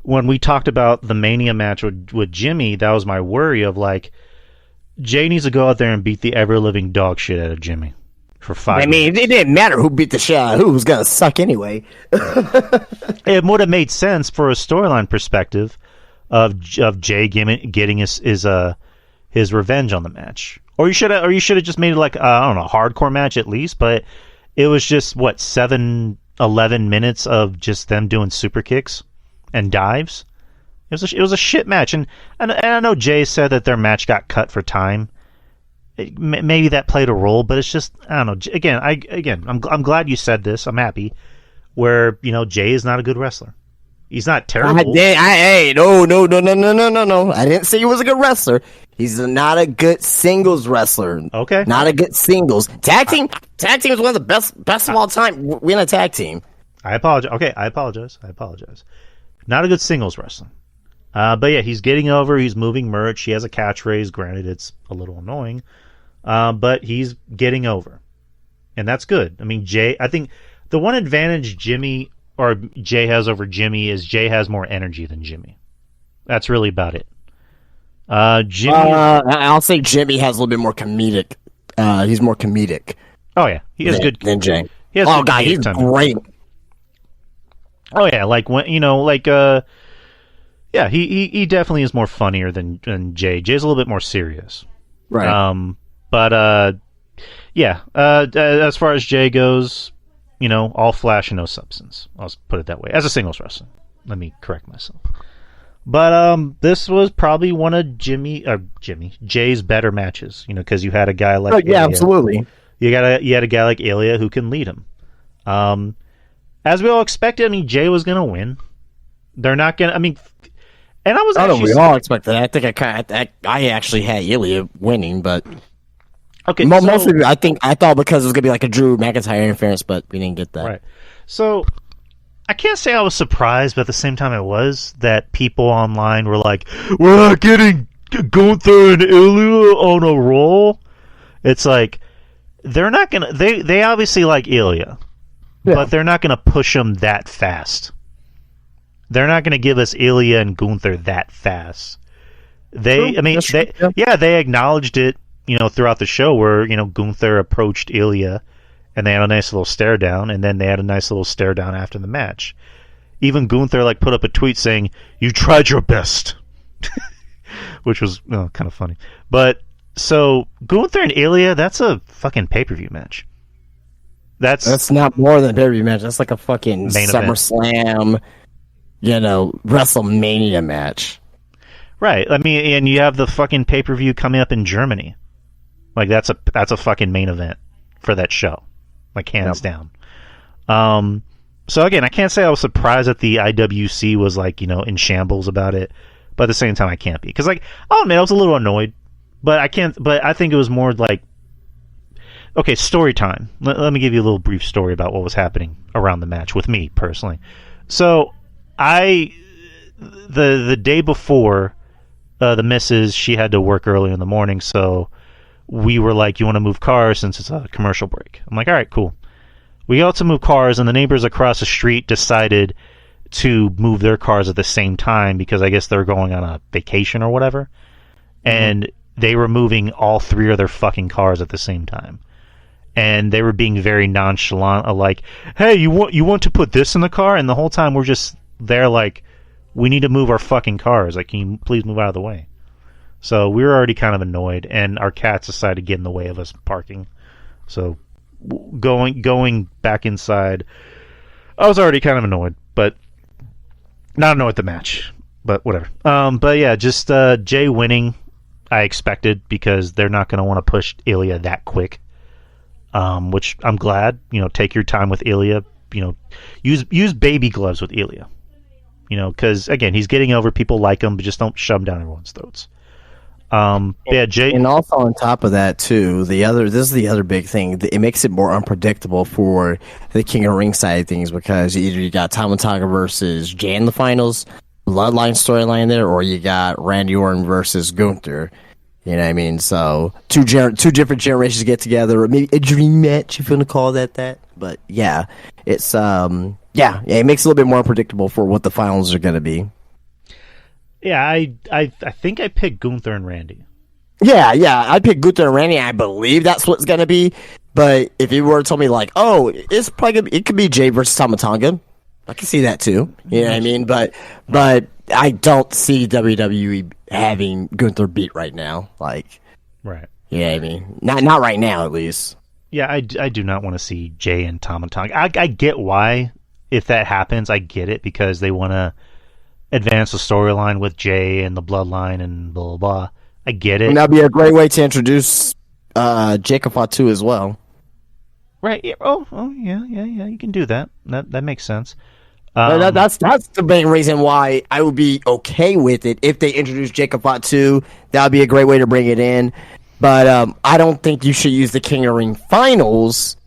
when we talked about the Mania match with Jimmy, that was my worry of, like, Jay needs to go out there and beat the ever-living dog shit out of Jimmy for 5 minutes. It didn't matter who beat the shit out of who was going to suck anyway. It would have made sense for a storyline perspective of Jay getting his revenge on the match. Or you should have just made it like I don't know, a hardcore match at least. But it was just 11 minutes of just them doing super kicks and dives. It was a shit match, and I know Jay said that their match got cut for time. Maybe that played a role, but it's just I don't know. I'm glad you said this. I'm happy. Where Jay is not a good wrestler. He's not terrible. Hey, no. I didn't say he was a good wrestler. He's not a good singles wrestler. Okay. Not a good singles. Tag team is one of the best of all time. We're in a tag team. I apologize. Okay, I apologize. Not a good singles wrestler. But yeah, he's getting over. He's moving merch. He has a catchphrase. Granted, it's a little annoying. But he's getting over. And that's good. I mean, I think the one advantage Jay has over Jimmy is Jay has more energy than Jimmy. That's really about it. Jimmy. I'll say Jimmy has a little bit more comedic. He's more comedic. Oh yeah, he has good than Jay. He's great. Oh yeah, like when yeah, he definitely is more funnier than Jay. Jay's a little bit more serious. Right. But yeah. As far as Jay goes, all flash and no substance. I'll put it that way. As a singles wrestler, let me correct myself. But this was probably one of Jay's better matches. Because you had a guy like Ilya. Absolutely. You had a guy like Ilya who can lead him. As we all expected, Jay was gonna win. They're not gonna. And I was. I don't know. We all expected that. I actually had Ilya winning, but okay. Mostly, I thought because it was gonna be like a Drew McIntyre interference, but we didn't get that. Right. So I can't say I was surprised, but at the same time, I was that people online were like, "We're not getting Gunther and Ilya on a roll." It's like they're not gonna. They obviously like Ilya, but they're not gonna push him that fast. They're not going to give us Ilya and Gunther that fast. They acknowledged it, throughout the show where, Gunther approached Ilya and they had a nice little stare down, and then they had a nice little stare down after the match. Even Gunther put up a tweet saying, "You tried your best," which was kind of funny. But so Gunther and Ilya, that's a fucking pay-per-view match. That's not more than a pay-per-view match. That's like a fucking main SummerSlam. WrestleMania match. Right. And you have the fucking pay-per-view coming up in Germany. That's a fucking main event for that show. Hands down. So again, I can't say I was surprised that the IWC was in shambles about it, but at the same time I can't be. Because I'll admit I was a little annoyed, but I think it was more okay, story time. Let me give you a little brief story about what was happening around the match with me personally. So the day before, the missus, she had to work early in the morning, so we were like, "You want to move cars since it's a commercial break?" I'm like, "All right, cool." We got to move cars, and the neighbors across the street decided to move their cars at the same time because I guess they're going on a vacation or whatever, and they were moving all three of their fucking cars at the same time. And they were being very nonchalant, "Hey, you want to put this in the car?" And the whole time we're just there we need to move our fucking cars. Can you please move out of the way? So we were already kind of annoyed, and our cats decided to get in the way of us parking. So going back inside, I was already kind of annoyed, but not annoyed at the match. But whatever. But yeah, just Jay winning, I expected, because they're not going to want to push Ilya that quick. Which I'm glad. Take your time with Ilya. Use baby gloves with Ilya. Because again, he's getting over. People like him, but just don't shove him down everyone's throats. Yeah, Jay. And also on top of that too, this is the other big thing. It makes it more unpredictable for the King of Ring side of things because either you got Tama Tonga versus Jay in the finals, Bloodline storyline there, or you got Randy Orton versus Gunther. You know what I mean? So two different generations get together, or maybe a dream match if you want to call that. But yeah, it's it makes it a little bit more unpredictable for what the finals are going to be. Yeah, I think I picked Gunther and Randy. Yeah, I picked Gunther and Randy. I believe that's what it's going to be. But if you were to tell me it's probably it could be Jay versus Tama Tonga, I can see that too. You know what I mean? But I don't see WWE having Gunther beat right now. Right. You know what I mean? Not right now, at least. Yeah, I do not want to see Jay and Tama Tonga. I get why, if that happens, I get it, because they want to advance the storyline with Jay and the Bloodline and blah, blah, blah. I get it. And that'd be a great way to introduce Jacob Fatu as well. Right. Yeah. Oh, yeah, you can do that. That makes sense. That's the main reason why I would be okay with it if they introduce Jacob Fatu. That would be a great way to bring it in. But I don't think you should use the King of the Ring finals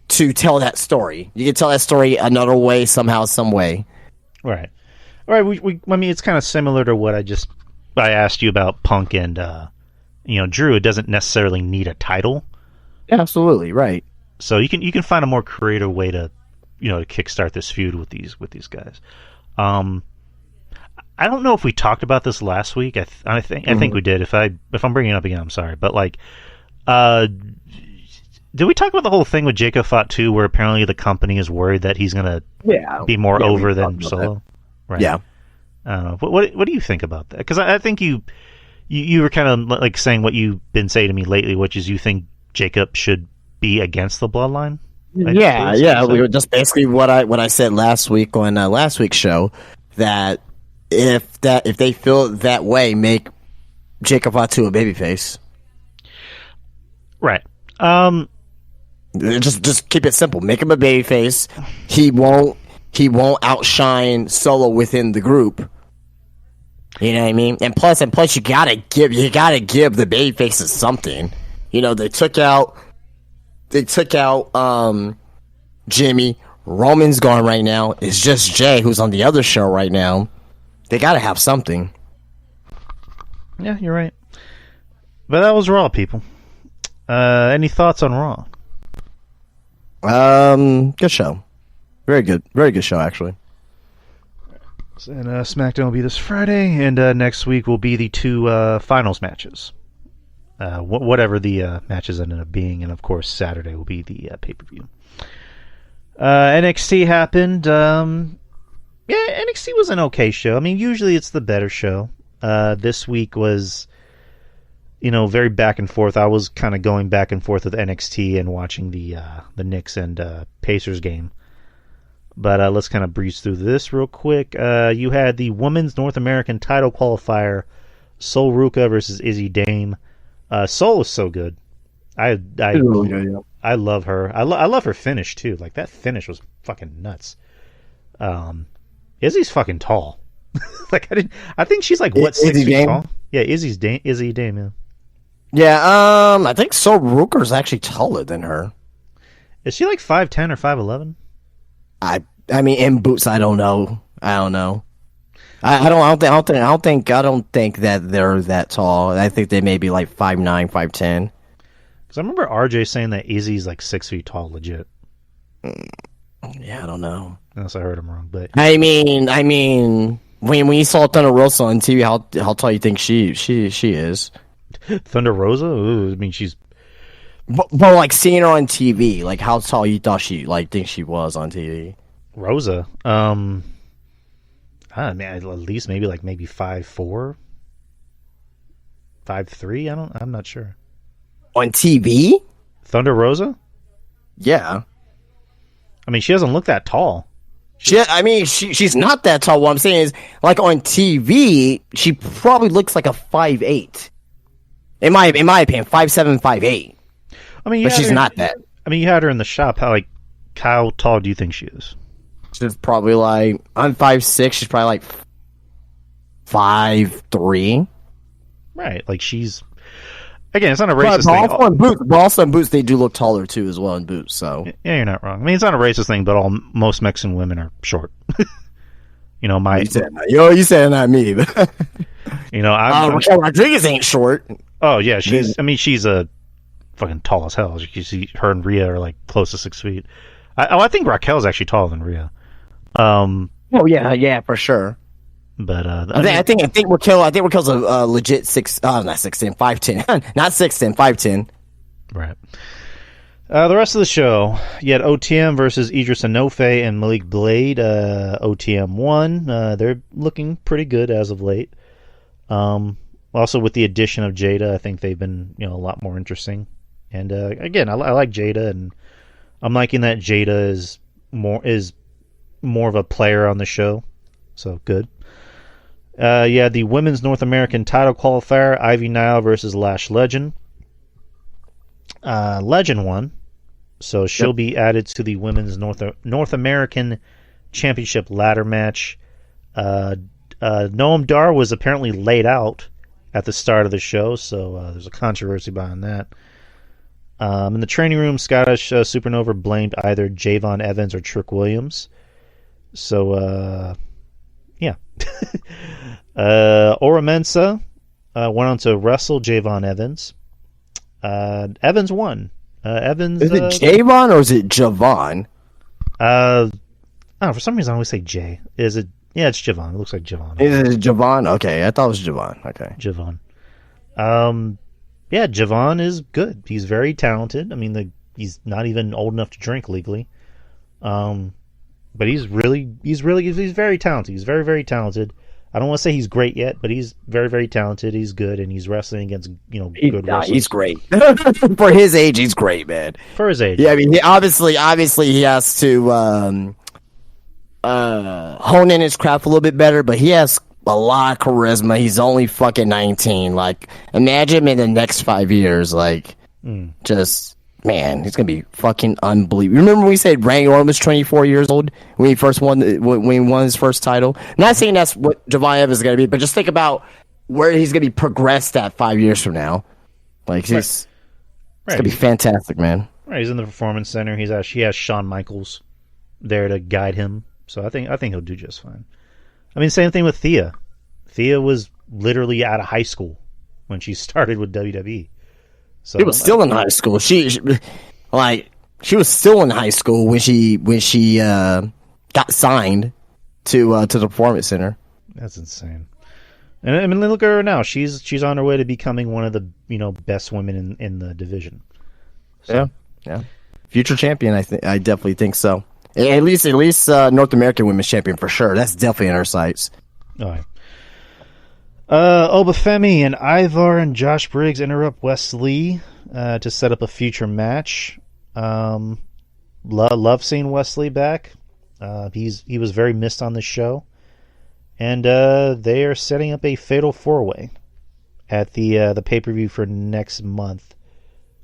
to tell that story. You can tell that story another way, somehow, some way. Right. All right. I mean, it's kind of similar to what I asked you about Punk and Drew. It doesn't necessarily need a title. Absolutely right. So you can find a more creative way to kickstart this feud with these guys. I don't know if we talked about this last week. I think we did. If I'm bringing it up again, I'm sorry. But did we talk about the whole thing with Jacob Fatu, where apparently the company is worried that he's going to be more over than Solo? Right. Yeah. I don't know. What do you think about that? Because I think you were kind of like saying what you've been saying to me lately, which is you think Jacob should be against the bloodline. Yeah. We were just basically what I said last week on last week's show, that if they feel that way, make Jacob Fatu a babyface. Right. Just keep it simple. Make him a babyface. He won't outshine Solo within the group. You know what I mean? And plus you gotta give the babyfaces something. They took out Jimmy. Roman's gone right now. It's just Jay, who's on the other show right now. They gotta have something. Yeah, you're right. But that was Raw, people. Any thoughts on Raw? Good show. Very good show, actually. And SmackDown will be this Friday, and next week will be the two finals matches. Whatever the matches ended up being, and of course Saturday will be the pay-per-view. NXT happened. NXT was an okay show. I mean, usually it's the better show. This week was, very back and forth. I was kind of going back and forth with NXT and watching the Knicks and Pacers game. But let's kind of breeze through this real quick. You had the Women's North American title qualifier, Sol Ruca versus Izzy Dame. Sol is so good. I love her. I love her finish too. Like, that finish was fucking nuts. Izzy's fucking tall. I think she's like 6 feet tall. Yeah, Izzy Dame. Yeah. Yeah. I think Sol Ruca's actually taller than her. Is she like 5'10" or 5'11"? I mean, in boots, I don't know. I don't think that they're that tall. I think they may be like 5'9", 5'10". Because I remember RJ saying that Izzy's like 6 feet tall, legit. Yeah, I don't know. Unless I heard him wrong, but I mean, when you saw Thunder Rosa on TV, how tall you think she is? Thunder Rosa? Ooh, I mean, she's. But like, seeing her on TV, like, how tall you thought think she was on TV? Rosa, I don't know, at least maybe 5'4", 5'3". I'm not sure. On TV? Thunder Rosa? Yeah. I mean, she doesn't look that tall. She's not that tall. What I'm saying is, like, on TV, she probably looks like a 5'8". In my opinion, 5'7", 5'8". I mean, but she's not that. I mean, you had her in the shop. How tall do you think she is? She's probably I'm 5'6". She's probably 5'3". Right, she's. Again, it's not a racist thing. But also in boots, they do look taller too, as well in boots. So yeah, you're not wrong. I mean, it's not a racist thing, but most Mexican women are short. You said it, not me. But Raquel Rodriguez ain't short. Oh yeah, she's a fucking tall as hell. You see, her and Rhea are close to 6 feet. I think Raquel's actually taller than Rhea. Oh yeah, for sure. But I think Raquel's a legit 5'10", not 6'10", 5'10". Right. The rest of the show, you had OTM versus Idris Enofe and Malik Blade. OTM won. They're looking pretty good as of late. Also, with the addition of Jada, I think they've been a lot more interesting. And again, I like Jada, and I'm liking that Jada is more of a player on the show. So good. The Women's North American title qualifier, Ivy Nile versus Lash Legend. Legend won, so she'll be added to the Women's North American championship ladder match. Noam Dar was apparently laid out at the start of the show, so there's a controversy behind that. In the training room, Scottish Supernova blamed either Javon Evans or Trick Williams. So, yeah. Ora Mensa went on to wrestle Javon Evans. Evans won. Evans. Is it Javon or is it Javon? For some reason I always say Jay. Is it? Yeah, it's Javon. It looks like Javon. Is it Javon? Okay, I thought it was Javon. Okay. Javon. Yeah, Javon is good. He's very talented. I mean, he's not even old enough to drink legally. But he's very talented. He's very, very talented. I don't want to say he's great yet, but he's very, very talented. He's good, and he's wrestling against good wrestlers. He's great for his age. He's great, man. For his age, yeah. I mean, obviously, he has to hone in his craft a little bit better, but he has a lot of charisma. He's only fucking 19. Like, imagine him in the next 5 years. Like, just, man, he's gonna be fucking unbelievable. Remember when we said Randy Orton was 24 years old when he won his first title? I'm not saying that's what Javon Evans is gonna be, but just think about where he's gonna be progressed at 5 years from now. Like, it's gonna be fantastic, man. Right, he's in the Performance Center. He has Shawn Michaels there to guide him. So I think he'll do just fine. I mean, same thing with Thea. Thea was literally out of high school when she started with WWE. So she was still in high school. She was still in high school when she got signed to the Performance Center. That's insane. And I mean, look at her now. She's on her way to becoming one of the best women in the division. So. Yeah. Future champion. I definitely think so. At least North American Women's Champion for sure. That's definitely in our sights. All right. Obafemi and Ivar and Josh Briggs interrupt Wes Lee to set up a future match. Love seeing Wesley back. He was very missed on this show, and they are setting up a fatal 4-way at the pay-per-view for next month,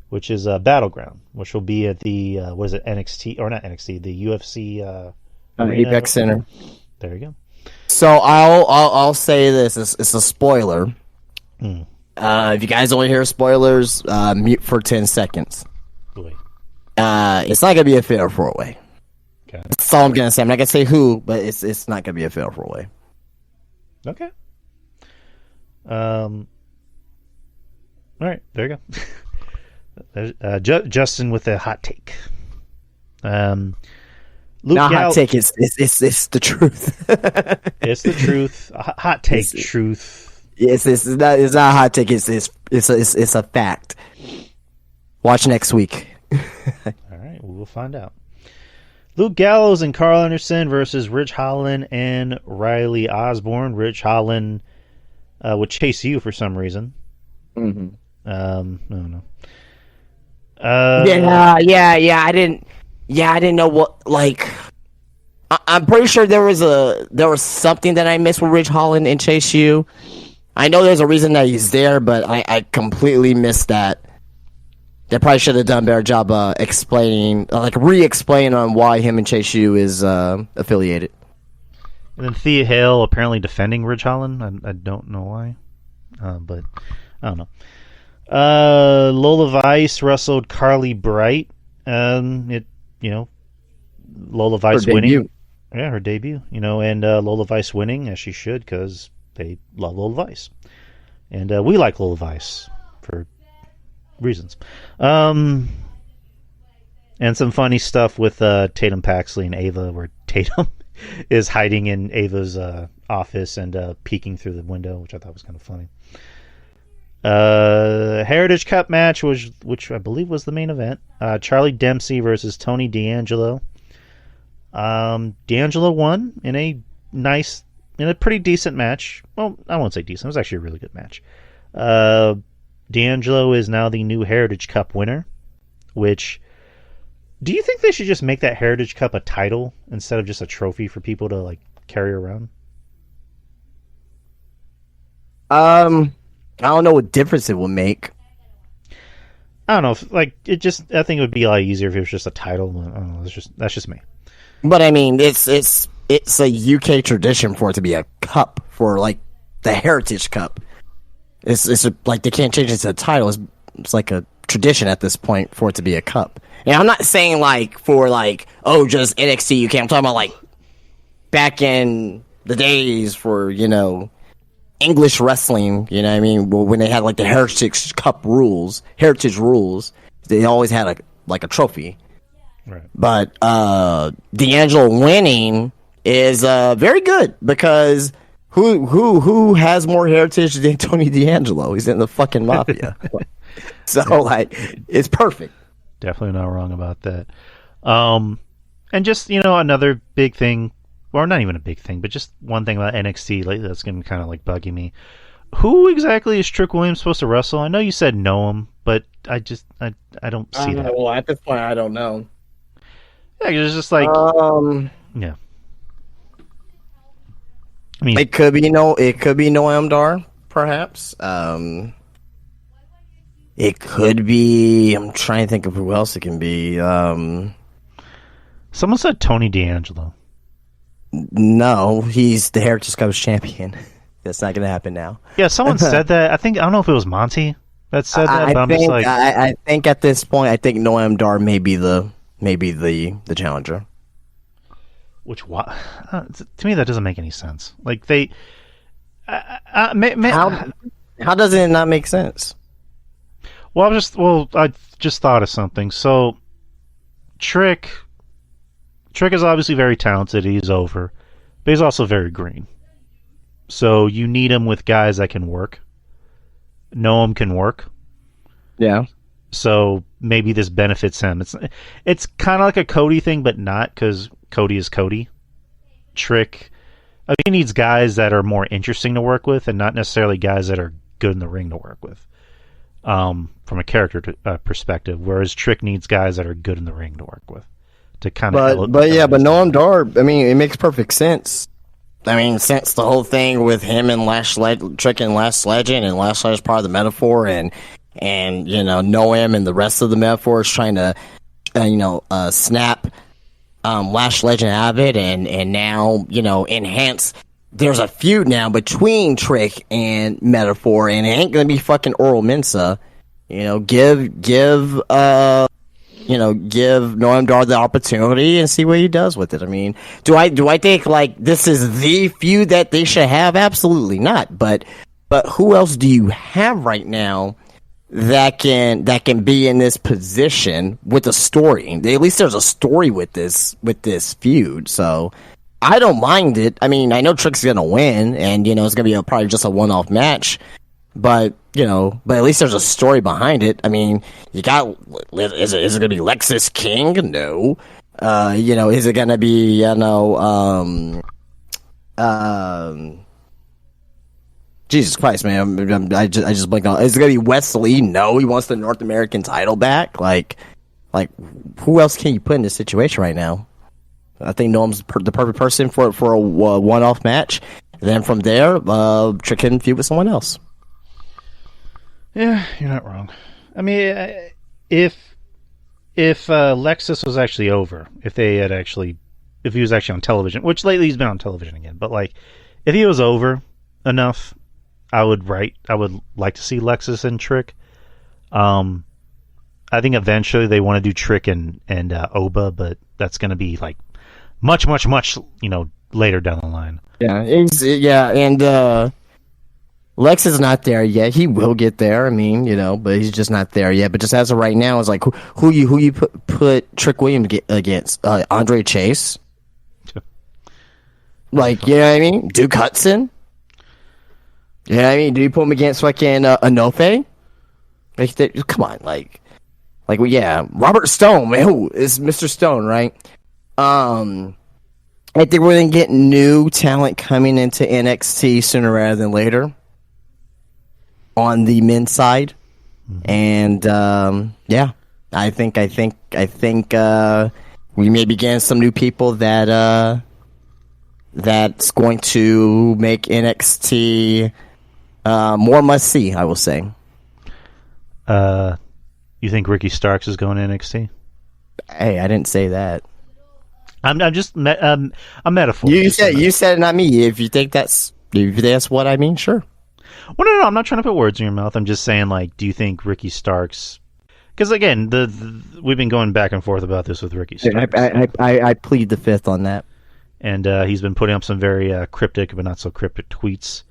which is Battleground, which will be at the NXT or not NXT, the UFC Apex Center. There you go. So I'll say this: it's a spoiler. If you guys only hear spoilers, mute for 10 seconds. Boy. It's not gonna be a fatal 4-way. Okay. That's all I'm gonna say. I'm not gonna say who, but it's not gonna be a fatal 4-way. Okay. All right, there you go. Justin with a hot take. Hot take. It's the truth. It's the truth. Hot take. Truth. It's not a hot take. It's a fact. Watch next week. All right, we'll find out. Luke Gallows and Carl Anderson versus Ridge Holland and Riley Osborne. Ridge Holland would chase you for some reason. Mm-hmm. No. Yeah. I didn't know what. Like, I'm pretty sure there was something that I missed with Ridge Holland and Chase U. I know there's a reason that he's there, but I completely missed that. They probably should have done a better job re-explaining on why him and Chase U is affiliated. And then Thea Hale apparently defending Ridge Holland. I don't know why, but I don't know. Lola Vice wrestled Carly Bright. Lola Vice her winning. Debut. Yeah, her debut. And Lola Vice winning, as she should, because they love Lola Vice. And we like Lola Vice for reasons. And some funny stuff with Tatum Paxley and Ava, where Tatum is hiding in Ava's office and peeking through the window, which I thought was kind of funny. Heritage Cup match, which I believe was the main event. Charlie Dempsey versus Tony D'Angelo. D'Angelo won in a pretty decent match. Well, I won't say decent. It was actually a really good match. D'Angelo is now the new Heritage Cup winner, which... Do you think they should just make that Heritage Cup a title instead of just a trophy for people to, carry around? I don't know what difference it will make. I don't know. I think it would be a lot easier if it was just a title. I don't know. That's just me. But I mean, it's it's a UK tradition for it to be a cup for like the Heritage Cup. It's like they can't change it to a title. It's like a tradition at this point for it to be a cup. And I'm not saying like for like just NXT UK. I'm talking about like back in the days for English wrestling. You know what I mean? When they had like the Heritage Cup rules, they always had a trophy. Right. But D'Angelo winning is very good because who has more heritage than Tony D'Angelo? He's in the fucking Mafia. So like it's perfect. Definitely not wrong about that. And just another big thing, or not even a big thing, but just one thing about NXT lately that's gonna be kind of like bugging me. Who exactly is Trick Williams supposed to wrestle? I know you said know him, but I don't see that. Well, at this point, I don't know. Yeah, it's just like yeah. I mean, it could be Noam Dar, perhaps. It could be. I'm trying to think of who else it can be. Someone said Tony D'Angelo. No, he's the Heritage Cup champion. That's not going to happen now. Yeah, someone said that. I don't know if it was Monty that said that. But I think at this point, I think Noam Dar may be the challenger. Which to me that doesn't make any sense. Like they, how does it not make sense? Well, I just thought of something. So, Trick is obviously very talented. He's over, but he's also very green. So you need him with guys that can work. Noam can work. Yeah. So maybe this benefits him. It's kind of like a Cody thing, but not, because Cody is Cody. Trick, I think he needs guys that are more interesting to work with, and not necessarily guys that are good in the ring to work with. From a character perspective, whereas Trick needs guys that are good in the ring to work with. To kind of, but Noam Dar, I mean, it makes perfect sense. I mean, since the whole thing with him and Trick and Lash Legend, and Lash Legend is part of the metaphor, and Noam and the rest of the metaphor is trying to, snap Lash Legend out of it, and now, enhance. There's a feud now between Trick and Metaphor, and it ain't gonna be fucking Oral Mensa. Give Noam Dar the opportunity and see what he does with it. I mean, do I think like this is the feud that they should have? Absolutely not. But who else do you have right now that can be in this position with a story? At least there's a story with this feud. So I don't mind it. I mean, I know Trick's gonna win, and it's gonna be probably just a one-off match. But at least there's a story behind it. I mean, is it gonna be Lexis King? No. Is it gonna be Jesus Christ, man! I just blinked on. Is it gonna be Wesley? No, he wants the North American title back. Like who else can you put in this situation right now? I think Noam's the perfect person for a one-off match. Then from there, Trick can feud with someone else. Yeah, you're not wrong. I mean, if Lexus was actually over, if he was actually on television, which lately he's been on television again, but like, if he was over enough, I would like to see Lexus and Trick. I think eventually they want to do Trick and Oba, but that's going to be like much later down the line. Yeah, and Lex is not there yet. He will get there. I mean, but he's just not there yet. But just as of right now, it's like who you put Trick Williams against? Andre Chase. Like, you know what I mean? Duke Hudson. You know what I mean? Do you put him against fucking Inofe? Like, come on, yeah. Robert Stone, man, who is Mr. Stone, right? I think we're gonna get new talent coming into NXT sooner rather than later on the men's side, and I think we may be getting some new people that's going to make NXT more must see. I will say. You think Ricky Starks is going to NXT? Hey, I didn't say that. I'm just a metaphor. You said it, not me. If you think that's what I mean, sure. Well, no, I'm not trying to put words in your mouth. I'm just saying, like, do you think Ricky Starks? Because again, we've been going back and forth about this with Ricky Starks. I plead the fifth on that. And he's been putting up some very cryptic but not so cryptic tweets,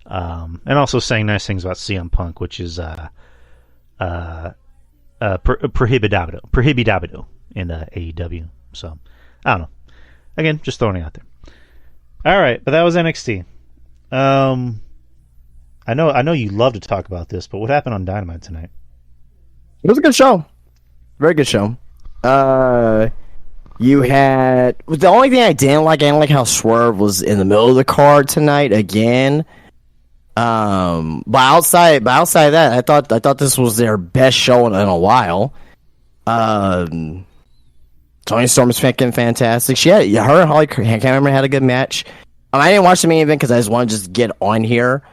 and also saying nice things about CM Punk, which is prohibidado in AEW. So I don't know. Again, just throwing it out there. All right, but that was NXT. I know you love to talk about this, but what happened on Dynamite tonight? It was a good show. Very good show. You had the only thing I didn't like how Swerve was in the middle of the card tonight again. But outside of that, I thought this was their best show in a while. Tony Storm's fucking fantastic. Her and Holly Cameron had a good match. I didn't watch the main event because I just wanted to just get on here.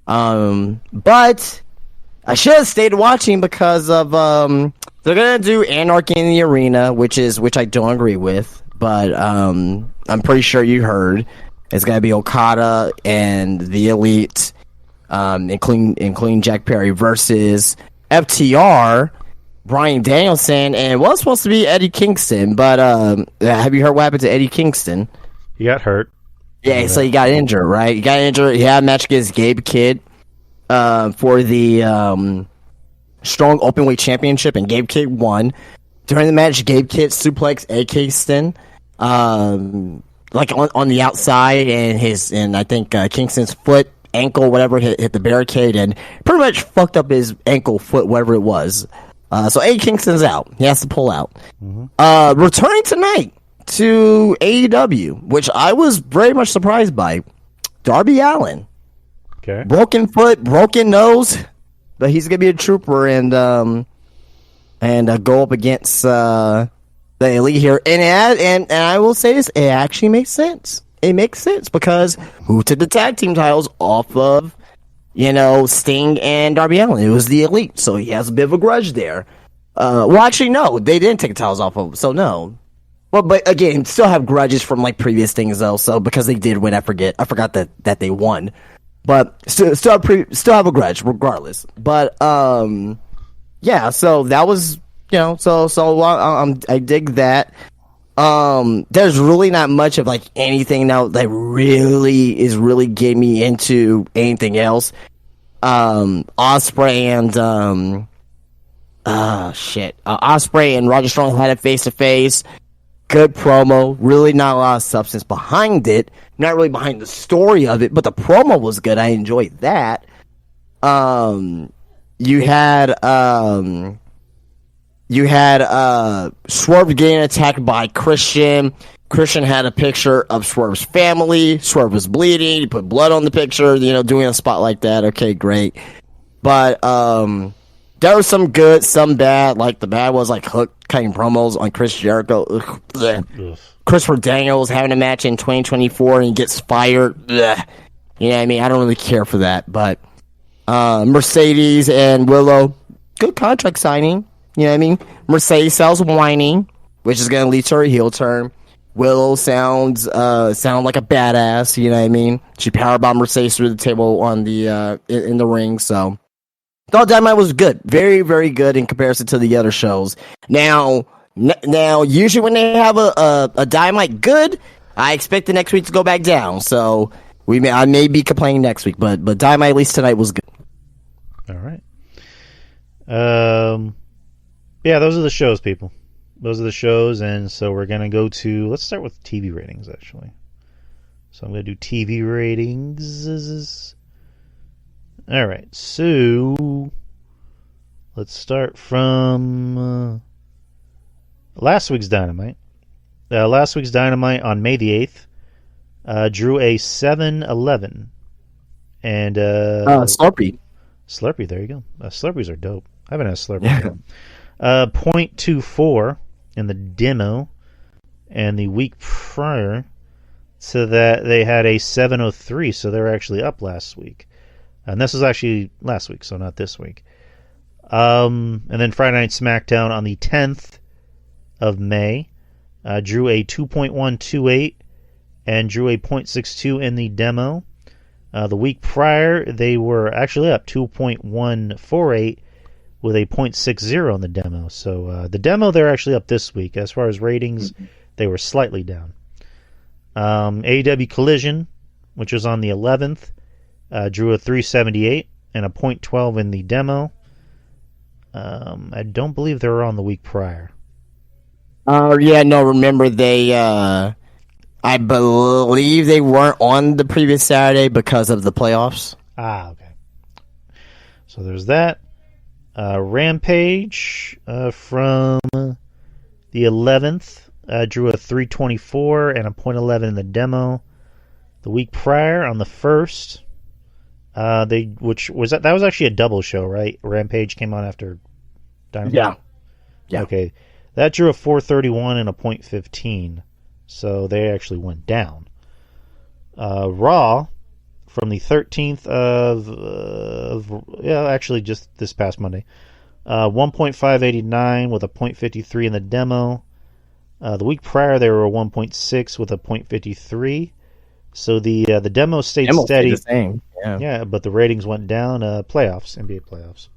But I should have stayed watching because of they're gonna do Anarchy in the Arena, which I don't agree with, but I'm pretty sure you heard it's gonna be Okada and the Elite, including Jack Perry versus FTR, Bryan Danielson, and it was supposed to be Eddie Kingston, but have you heard what happened to Eddie Kingston? He got hurt. Yeah, so he got injured, right? He got injured. He had a match against Gabe Kidd for the Strong Openweight Championship, and Gabe Kidd won. During the match, Gabe Kidd suplexed Eddie Kingston, like on the outside, and I think Kingston's foot, ankle, whatever, hit the barricade, and pretty much fucked up his ankle, foot, whatever it was. So Eddie Kingston's out. He has to pull out. Mm-hmm. Returning tonight to AEW, which I was very much surprised by, Darby Allin. Okay. Broken foot, broken nose, but he's gonna be a trooper and go up against the Elite here. And I will say this, it actually makes sense. It makes sense because who took the tag team titles off of, Sting and Darby Allin? It was the Elite, so he has a bit of a grudge there. Well, actually, no, they didn't take the titles off of him, so no. Well, but again, still have grudges from like previous things though. So because they did win, I forgot that they won, but still have a grudge regardless. But yeah. So that was I dig that. There's really not much of like anything now that really getting me into anything else. Ospreay and Ospreay and Roger Strong had a face to face. Good promo, really not a lot of substance behind it. Not really behind the story of it, but the promo was good. I enjoyed that. You had Swerve getting attacked by Christian. Christian had a picture of Swerve's family. Swerve was bleeding. He put blood on the picture, doing a spot like that. Okay, great. But there was some good, some bad. Like, the bad was, like, Hook cutting promos on Chris Jericho. Ugh. Christopher Daniels having a match in 2024 and he gets fired. Ugh. You know what I mean? I don't really care for that. But Mercedes and Willow, good contract signing. You know what I mean? Mercedes sounds whining, which is going to lead to her heel turn. Willow sound like a badass. You know what I mean? She powerbombed Mercedes through the table on the in the ring. So, thought Dynamite was good, very very good in comparison to the other shows. Now, usually when they have a Dynamite good, I expect the next week to go back down. So I may be complaining next week, but Dynamite at least tonight was good. All right. Yeah, those are the shows, people. Those are the shows, and so we're going to go to... Let's start with TV ratings, actually. So I'm going to do TV ratings. All right, so... Let's start from last week's Dynamite. Last week's Dynamite on May the 8th drew a 7-11. And... Slurpee. Slurpee, there you go. Slurpees are dope. I haven't had a Slurpee yet. 0.24 in the demo, and the week prior to that they had a 703, so they were actually up last week. And this was actually last week, so not this week. And then Friday Night SmackDown on the 10th of May drew a 2.128 and drew a .62 in the demo. The week prior, they were actually up 2.148 with a .60 in the demo. So the demo, they're actually up this week. As far as ratings, they were slightly down. AEW Collision, which was on the 11th, drew a 378 and a .12 in the demo. I don't believe they were on the week prior. Remember they, I believe they weren't on the previous Saturday because of the playoffs. Okay. So there's that. Rampage from the 11th drew a 324 and a .11 in the demo. The week prior, on the 1st, that was actually a double show, right? Rampage came on after Dynamite? Yeah. Okay. That drew a 431 and a .15. So they actually went down. Raw from the 13th actually just this past Monday. 1.589 with a .53 in the demo. The week prior they were a 1.6 with a .53. So the demo stayed steady. Stayed the same. Yeah, but the ratings went down. NBA playoffs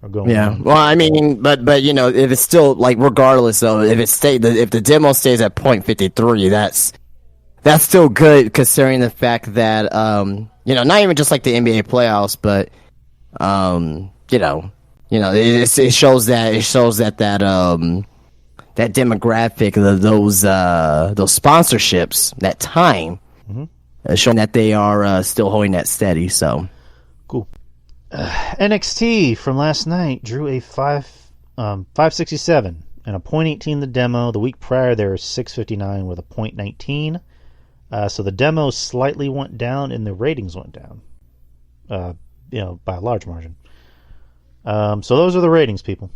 are going on. Well, I mean, but if it's still regardless though, if the demo stays at .53, that's still good considering the fact that not even just the NBA playoffs, but it shows that that demographic, those sponsorships, that time, showing that they are still holding that steady. So cool. NXT from last night drew a 567 and a .18 in the demo. The week prior there was 659 with a .19. So the demo slightly went down and the ratings went down. By a large margin. So those are the ratings, people.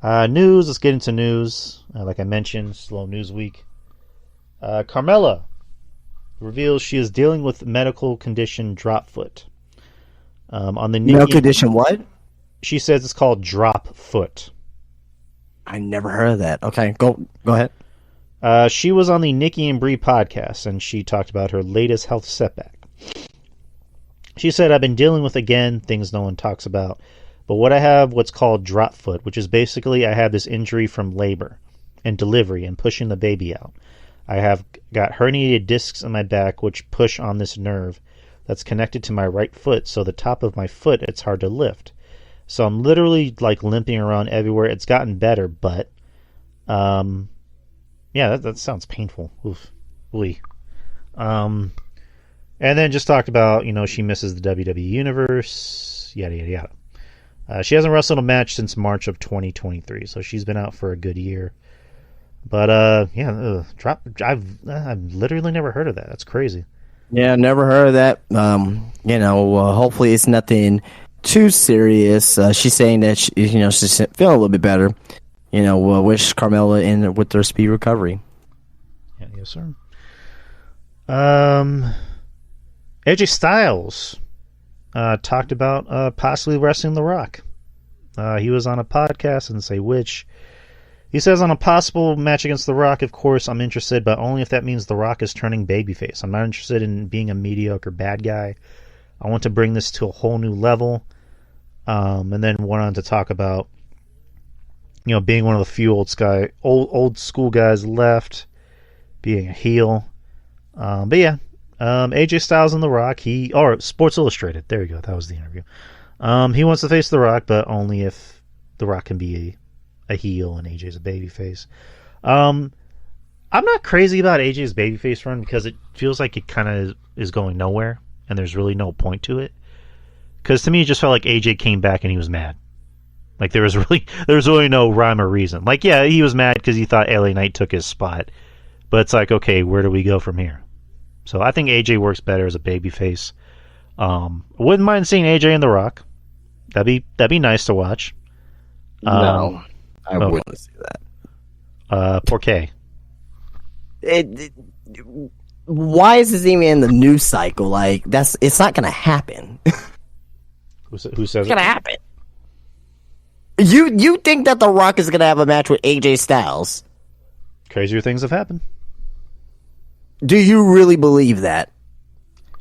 News. Let's get into news. Like I mentioned, slow news week. Carmella reveals she is dealing with medical condition drop foot. On the medical condition, what? She says it's called drop foot. I never heard of that. Okay, go ahead. She was on the Nikki and Brie podcast, and she talked about her latest health setback. She said, "I've been dealing with, things no one talks about, but what I have what's called drop foot, which is basically I have this injury from labor and delivery and pushing the baby out. I have got herniated discs in my back which push on this nerve that's connected to my right foot, so the top of my foot, it's hard to lift. So I'm literally limping around everywhere. It's gotten better, but that sounds painful. Oof. And then just talked about, she misses the WWE Universe, yada, yada, yada. She hasn't wrestled a match since March of 2023, so she's been out for a good year. But, drop. I've literally never heard of that. That's crazy. Yeah, never heard of that. Hopefully it's nothing too serious. She's saying that she's feeling a little bit better. Wish Carmella in with their speed recovery. Yeah, yes, sir. AJ Styles talked about possibly wrestling The Rock. He was on a podcast and say which. He says, on a possible match against The Rock, of course, I'm interested, but only if that means The Rock is turning babyface. I'm not interested in being a mediocre bad guy. I want to bring this to a whole new level. And then went on to talk about, being one of the few old school guys left, being a heel. AJ Styles and The Rock, Sports Illustrated. There you go. That was the interview. He wants to face The Rock, but only if The Rock can be a heel and AJ's a babyface. I'm not crazy about AJ's babyface run because it feels like it kind of is going nowhere and there's really no point to it. Because to me, it just felt like AJ came back and he was mad. There was really no rhyme or reason. He was mad because he thought LA Knight took his spot, but it's okay, where do we go from here? So I think AJ works better as a babyface. Wouldn't mind seeing AJ and The Rock. That'd be nice to watch. No. I wouldn't see that. Por qué? Why is this even in the news cycle? It's not going to happen. Who says it's going to happen? You think that The Rock is going to have a match with AJ Styles? Crazier things have happened. Do you really believe that?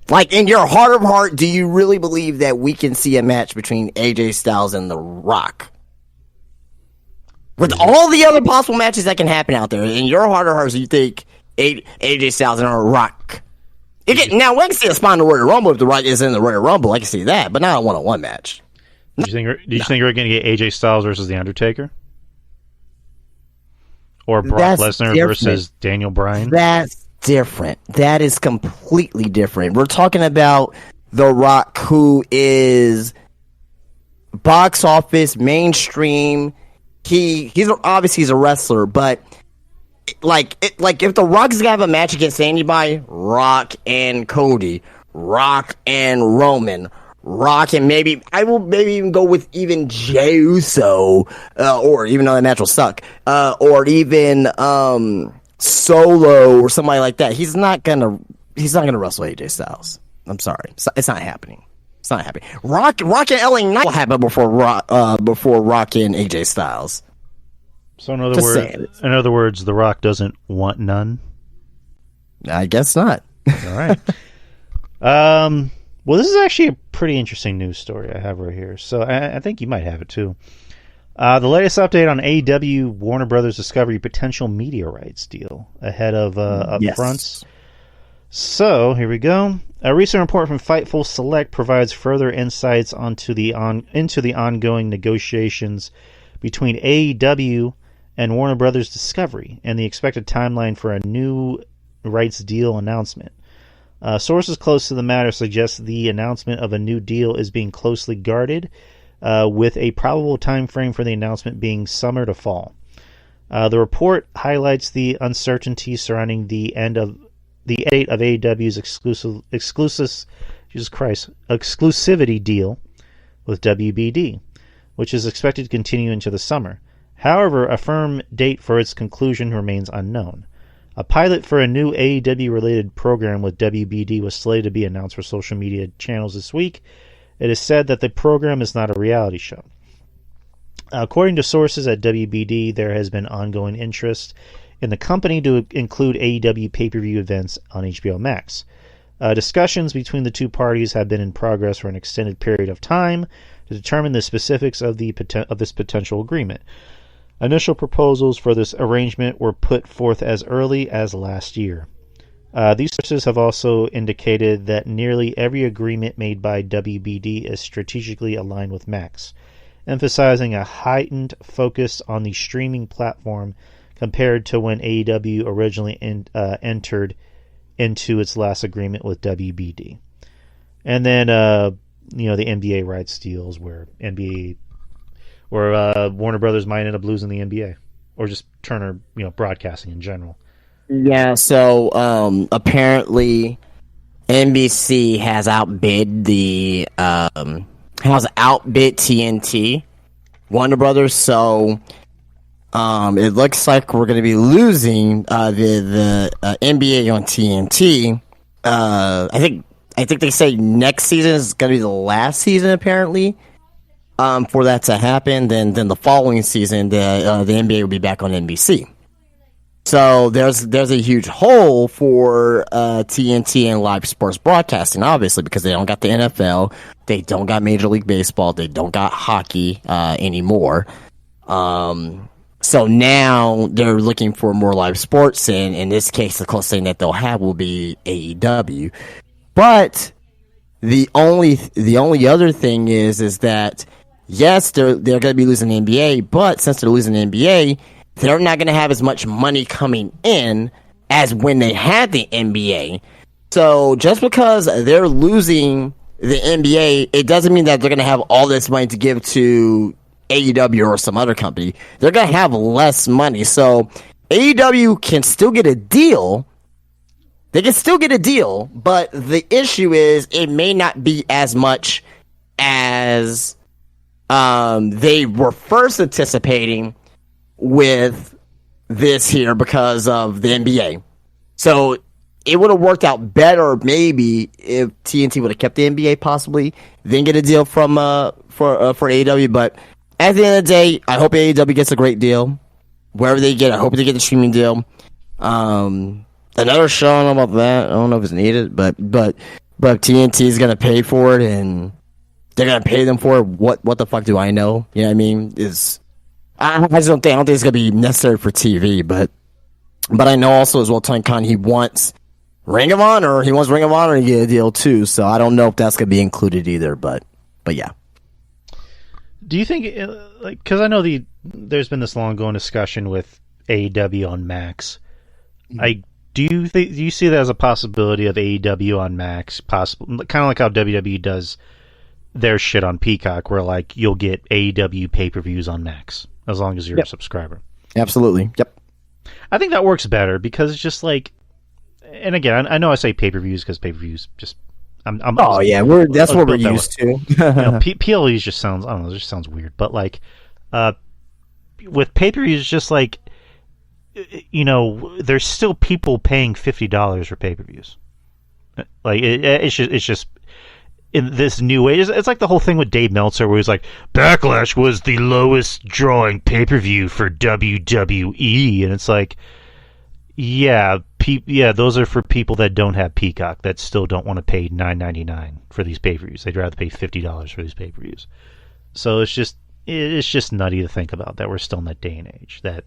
Like, in your heart of heart, do you really believe that we can see a match between AJ Styles and The Rock? With all the other possible matches that can happen out there, in your heart of hearts, you think AJ Styles and The Rock? Now, we can see a spot in the Royal Rumble if The Rock is in the Royal Rumble. I can see that, but not a one-on-one match. Do you think we're going to get AJ Styles versus The Undertaker? Or Brock Lesnar versus Daniel Bryan? That's different. That is completely different. We're talking about The Rock, who is box office, mainstream. He's obviously a wrestler, but like if The Rock is gonna have a match against anybody, Rock and Cody, Rock and Roman, Rock and maybe even go with even Jey Uso, or even though that match will suck, or even Solo or somebody like that. He's not gonna wrestle AJ Styles. I'm sorry, it's not happening. It's not happening. Rock and LA Knight will happen before Rock and AJ Styles. So in other words, The Rock doesn't want none. I guess not. All right. Well, this is actually a pretty interesting news story I have right here. So I think you might have it too. The latest update on AEW Warner Brothers Discovery potential media rights deal ahead of upfronts. So here we go. A recent report from Fightful Select provides further insights into the ongoing negotiations between AEW and Warner Brothers Discovery and the expected timeline for a new rights deal announcement. Sources close to the matter suggest the announcement of a new deal is being closely guarded, with a probable time frame for the announcement being summer to fall. The report highlights the uncertainty surrounding the end of the date of AEW's exclusivity deal with WBD, which is expected to continue into the summer. However, a firm date for its conclusion remains unknown. A pilot for a new AEW-related program with WBD was slated to be announced for social media channels this week. It is said that the program is not a reality show. According to sources at WBD, there has been ongoing interest in the company to include AEW pay-per-view events on HBO Max. Discussions between the two parties have been in progress for an extended period of time to determine the specifics of this potential agreement. Initial proposals for this arrangement were put forth as early as last year. These sources have also indicated that nearly every agreement made by WBD is strategically aligned with Max, emphasizing a heightened focus on the streaming platform compared to when AEW originally entered into its last agreement with WBD. And then, the NBA rights deals where Warner Brothers might end up losing the NBA, or just Turner, broadcasting in general. Yeah, so apparently NBC has outbid TNT, Warner Brothers. So it looks like we're going to be losing the NBA on TNT. I think they say next season is going to be the last season, apparently. For that to happen, then the following season, the NBA will be back on NBC. So there's a huge hole for TNT and live sports broadcasting, obviously, because they don't got the NFL, they don't got Major League Baseball, they don't got hockey anymore. So now they're looking for more live sports, and in this case, the closest thing that they'll have will be AEW. But the only other thing is that yes, they're going to be losing the NBA, but since they're losing the NBA, they're not going to have as much money coming in as when they had the NBA. So just because they're losing the NBA, it doesn't mean that they're going to have all this money to give to AEW or some other company. They're going to have less money. So AEW can still get a deal. They can still get a deal, but the issue is it may not be as much as they were first anticipating with this here because of the NBA. So it would have worked out better maybe if TNT would have kept the NBA possibly, then get a deal for AEW. But at the end of the day, I hope AEW gets a great deal. wherever they get. I hope they get the streaming deal. Another show. I don't know about that. I don't know if it's needed, but TNT is gonna pay for it, and they're gonna pay them for it. What the fuck do I know? You know what I mean? I just don't think it's gonna be necessary for TV, but I know also as well, Tony Khan, he wants Ring of Honor to get a deal too. So I don't know if that's gonna be included either, but yeah. Do you think, because I know there's been this long-going discussion with AEW on Max. Do you see that as a possibility of AEW on Max? Possible, kind of like how WWE does their shit on Peacock, where like you'll get AEW pay-per-views on Max as long as you're a subscriber. Absolutely. Yep. I think that works better because it's just like, and again, I know I say pay-per-views because pay-per-views just. That's what we're used to. PLEs just sounds, I don't know, it just sounds weird. But like, with pay-per-views, it's just like, there's still people paying $50 for pay-per-views. Like it's just in this new way. It's like the whole thing with Dave Meltzer, where he's like, Backlash was the lowest drawing pay-per-view for WWE, and it's like, yeah, those are for people that don't have Peacock, that still don't want to pay $9.99 for these pay-per-views. They'd rather pay $50 for these pay-per-views. So it's just nutty to think about that we're still in that day and age. That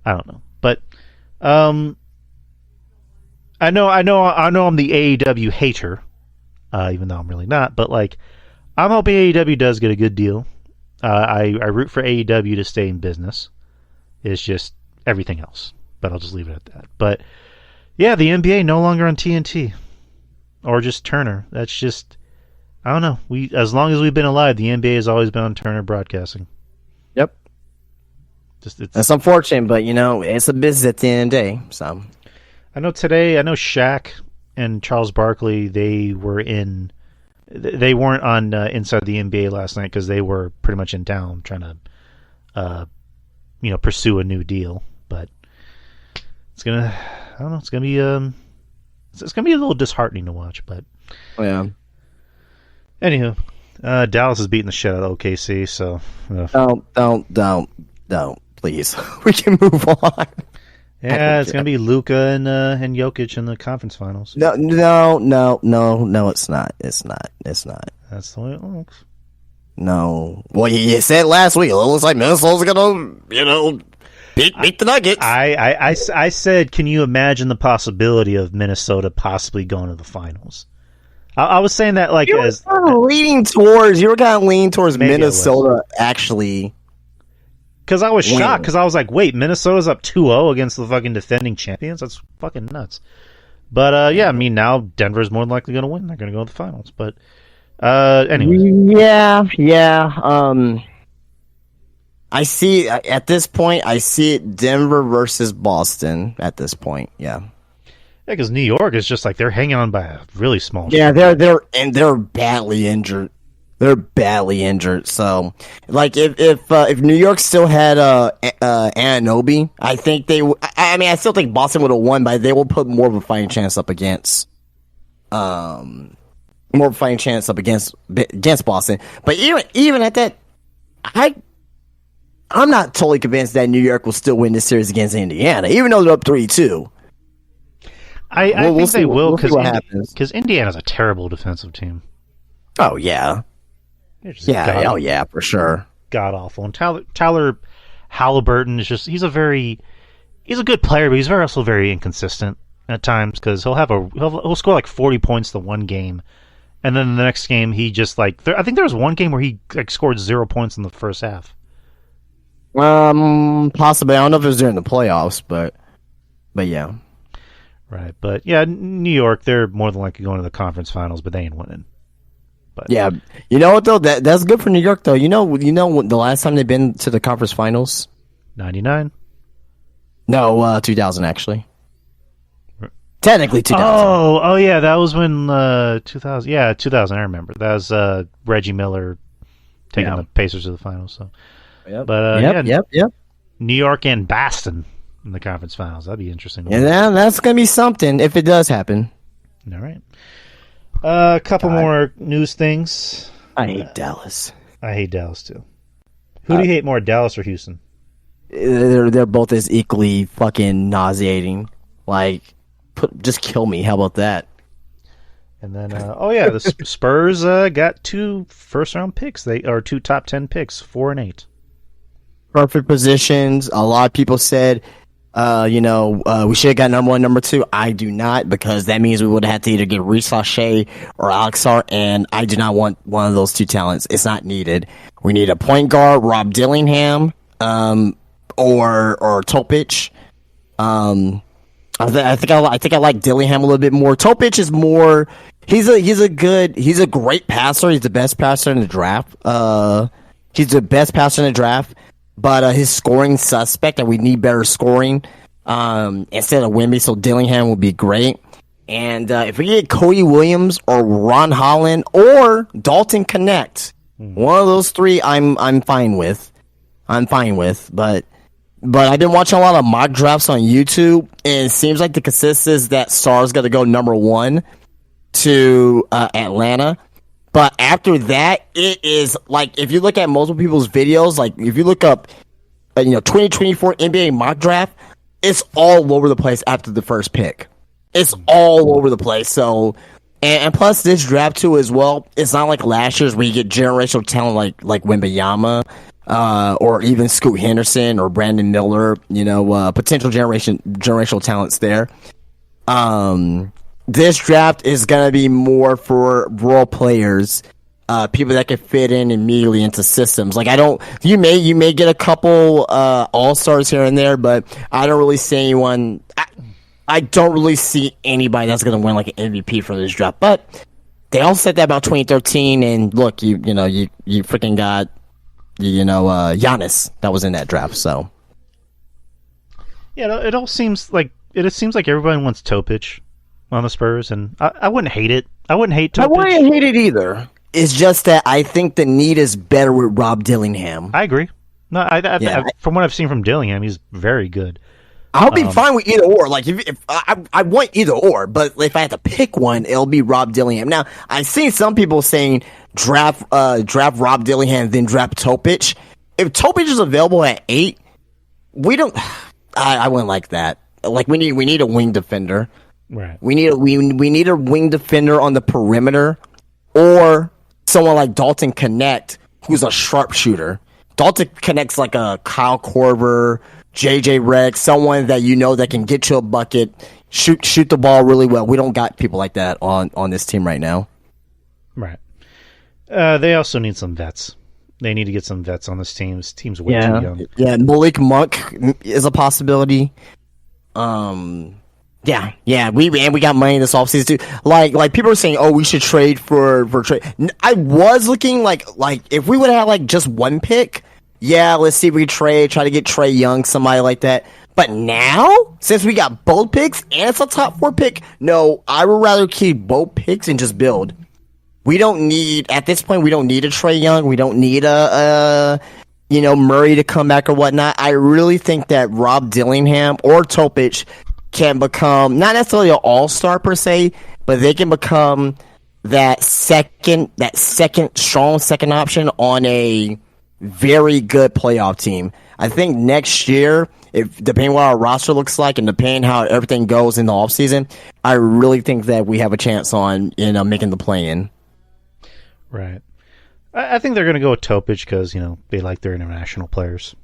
I don't know, but I know I'm the AEW hater, even though I'm really not. But like, I'm hoping AEW does get a good deal. I root for AEW to stay in business. It's just everything else. But I'll just leave it at that. But yeah, the NBA no longer on TNT or just Turner. That's just, I don't know. As long as we've been alive, the NBA has always been on Turner Broadcasting. Yep. That's unfortunate, but it's a business at the end of the day. So I know Shaq and Charles Barkley, they weren't on Inside the NBA last night because they were pretty much in town trying to pursue a new deal. But it's gonna be a little disheartening to watch, but yeah. Anywho, Dallas is beating the shit out of OKC, so don't, please. We can move on. Yeah, it's gonna be Luka and Jokic in the conference finals. No, it's not. It's not. That's the way it looks. No. Well, you said last week it looks like Minnesota's gonna, beat the Nuggets. I said, can you imagine the possibility of Minnesota possibly going to the finals? I was saying that like you were kind of leaning towards Minnesota actually. Because I was shocked, because I was like, wait, Minnesota's up 2-0 against the fucking defending champions? That's fucking nuts. But yeah, I mean, now Denver's more than likely going to win. They're going to go to the finals. But anyway. Yeah. I see, at this point, it Denver versus Boston at this point, yeah. Yeah, because New York is just like, they're hanging on by a really small shot. Yeah, they're badly injured. They're badly injured. So, like, if New York still had Anunoby, I think I still think Boston would have won, but they will put more of a fighting chance up against Boston. But even at that, I'm not totally convinced that New York will still win this series against Indiana, even though they're up 3-2. I think they will, because Indiana's a terrible defensive team. Oh yeah. Yeah, for sure. God awful. And Tyler Halliburton is he's a good player, but he's also very inconsistent at times, because he'll score like 40 points the one game, and then the next game he just I think there was one game where he scored 0 points in the first half. Possibly. I don't know if it was during the playoffs, but yeah. Right, but yeah, New York, they're more than likely going to the conference finals, but they ain't winning. But yeah, you know what though? That's good for New York though. You know the last time they've been to the conference finals? 99? No, 2000 actually. Technically 2000. Oh yeah, that was when 2000. Yeah, 2000. I remember. That was Reggie Miller taking the Pacers to the finals. So, yep. But yep. New York and Boston in the conference finals. That'd be interesting. Yeah, that's gonna be something if it does happen. All right. A couple more news things. I hate Dallas. I hate Dallas too. Who do you hate more, Dallas or Houston? they're both as equally fucking nauseating. Like, just kill me. How about that? And then, the Spurs got 2 first-round picks. They are 2 top 10 picks, 4 and 8. Perfect positions. A lot of people said, we should have got number 1, number 2. I do not, because that means we would have had to either get Reece Lachey or Alexar, and I do not want one of those 2 talents. It's not needed. We need a point guard, Rob Dillingham, or Topic. I think I like Dillingham a little bit more. Topic is more. He's a great passer. He's the best passer in the draft. But his scoring suspect, and we need better scoring instead of Wemby. So Dillingham would be great. And if we get Cody Williams or Ron Holland or Dalton Connect, one of those 3, I'm fine with. But I've been watching a lot of mock drafts on YouTube, and it seems like the consensus is that Sarr's going to go number 1 to Atlanta. But after that, it is like, if you look at multiple people's videos, like if you look up, 2024 NBA mock draft, it's all over the place after the first pick. It's all over the place. So, and plus this draft too as well, it's not like last year's where you get generational talent like Wembanyama. Or even Scoot Henderson or Brandon Miller, potential generational talents there. This draft is gonna be more for role players, people that can fit in immediately into systems. Like you may get a couple all-stars here and there, but I don't really see anyone. I don't really see anybody that's gonna win like an MVP for this draft. But they all said that about 2013, and look, you freaking got. Giannis that was in that draft. So yeah, it seems like everybody wants Topic on the Spurs, and I wouldn't hate it. I wouldn't hate Topic. I wouldn't hate it either. It's just that I think the need is better with Rob Dillingham. I agree. No, from what I've seen from Dillingham, he's very good. I'll be fine with either or. Like if I want either or, but if I had to pick one, it'll be Rob Dillingham. Now I've seen some people saying draft Rob Dillingham, then draft Topic. If Topic is available at 8, we don't. I wouldn't like that. Like we need a wing defender. Right. We need a wing defender on the perimeter, or someone like Dalton Connect, who's a sharpshooter. Dalton Connect's like a Kyle Korver, JJ Redick, someone that that can get you a bucket, shoot the ball really well. We don't got people like that on this team right now. Right. They also need some vets. They need to get some vets on this team. This team's way too young. Yeah, Malik Monk is a possibility. Yeah. We got money this offseason too. Like people are saying, oh, we should trade for trade. I was looking like if we would have like just one pick, yeah, let's see if we can try to get Trae Young, somebody like that. But now, since we got both picks and it's a top 4 pick, no, I would rather keep both picks and just build. At this point, we don't need a Trae Young. We don't need a Murray to come back or whatnot. I really think that Rob Dillingham or Topic can become, not necessarily an all-star per se, but they can become that second strong second option on a very good playoff team. I think next year, depending what our roster looks like and depending how everything goes in the offseason, I really think that we have a chance on making the play-in. Right. I think they're going to go with Topic because, they like their international players.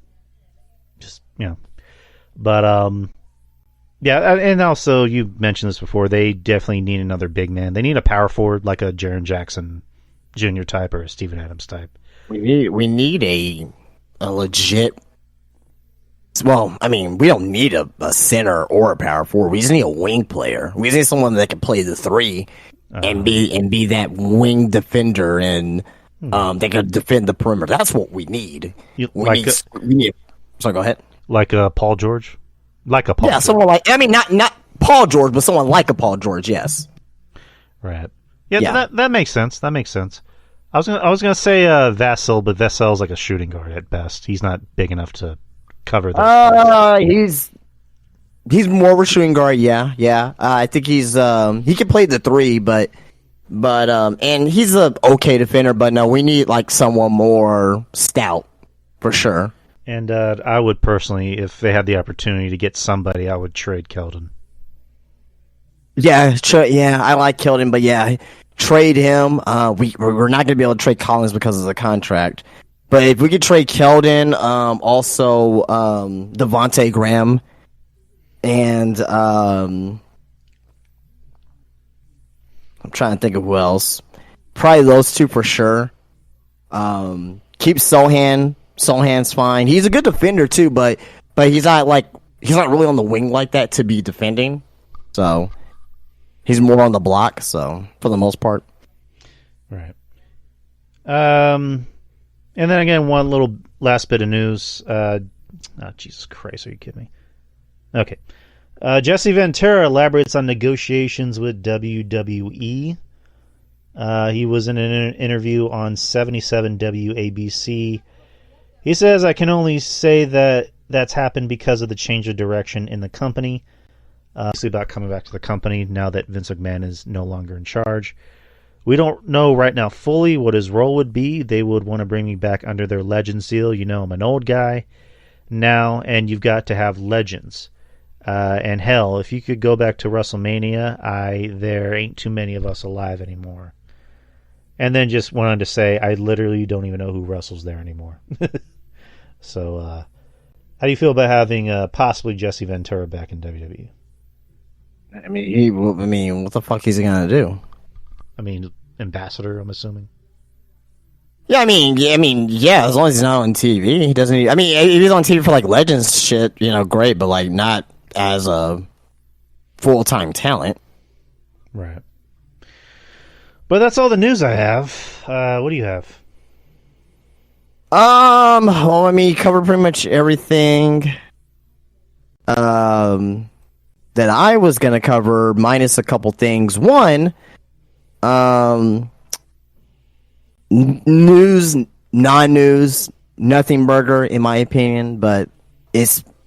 But, yeah, and also, you mentioned this before, they definitely need another big man. They need a power forward like a Jaren Jackson Jr. type or a Steven Adams type. We need a legit... Well, I mean, we don't need a center or a power forward. We just need a wing player. We just need someone that can play the 3 and be that wing defender and they can defend the perimeter. That's what we need. So go ahead. Like a Paul George? Like a Paul George. Someone like... I mean, not Paul George, but someone like a Paul George, yes. Right. Yeah. That makes sense. That makes sense. I was gonna say Vassell, but Vassel's like a shooting guard at best. He's not big enough to cover those. He's more of a shooting guard. Yeah. I think he can play the 3, but and he's a okay defender. But no, we need like someone more stout for sure. And I would personally, if they had the opportunity to get somebody, I would trade Keldon. Yeah, I like Keldon, but yeah, trade him. We're not going to be able to trade Collins because of the contract. But if we could trade Keldon, also Devontae Graham, and I'm trying to think of who else. Probably those two for sure. Keep Sohan. Sohan's fine. He's a good defender too, but he's not really on the wing like that to be defending. So he's more on the block. So for the most part, right. And then again, one little last bit of news. Jesus Christ, are you kidding me? Okay. Jesse Ventura elaborates on negotiations with WWE. He was in an interview on 77 WABC. He says, I can only say that that's happened because of the change of direction in the company. Obviously about coming back to the company now that Vince McMahon is no longer in charge. We don't know right now fully what his role would be. They would want to bring me back under their legend seal. You know, I'm an old guy now, and you've got to have legends. And hell, if you could go back to WrestleMania, there ain't too many of us alive anymore. And then just went on to say, I literally don't even know who wrestles there anymore. So, how do you feel about having possibly Jesse Ventura back in WWE? I mean, what the fuck is he gonna do? I mean, ambassador, I'm assuming. Yeah, I mean, yeah. As long as he's not on TV, he doesn't. I mean, if he's on TV for like Legends shit, great, but like not as a full-time talent. Right. But that's all the news I have. What do you have? Well, I mean, covered pretty much everything that I was gonna cover, minus a couple things. One, news, non-news, nothing burger in my opinion, but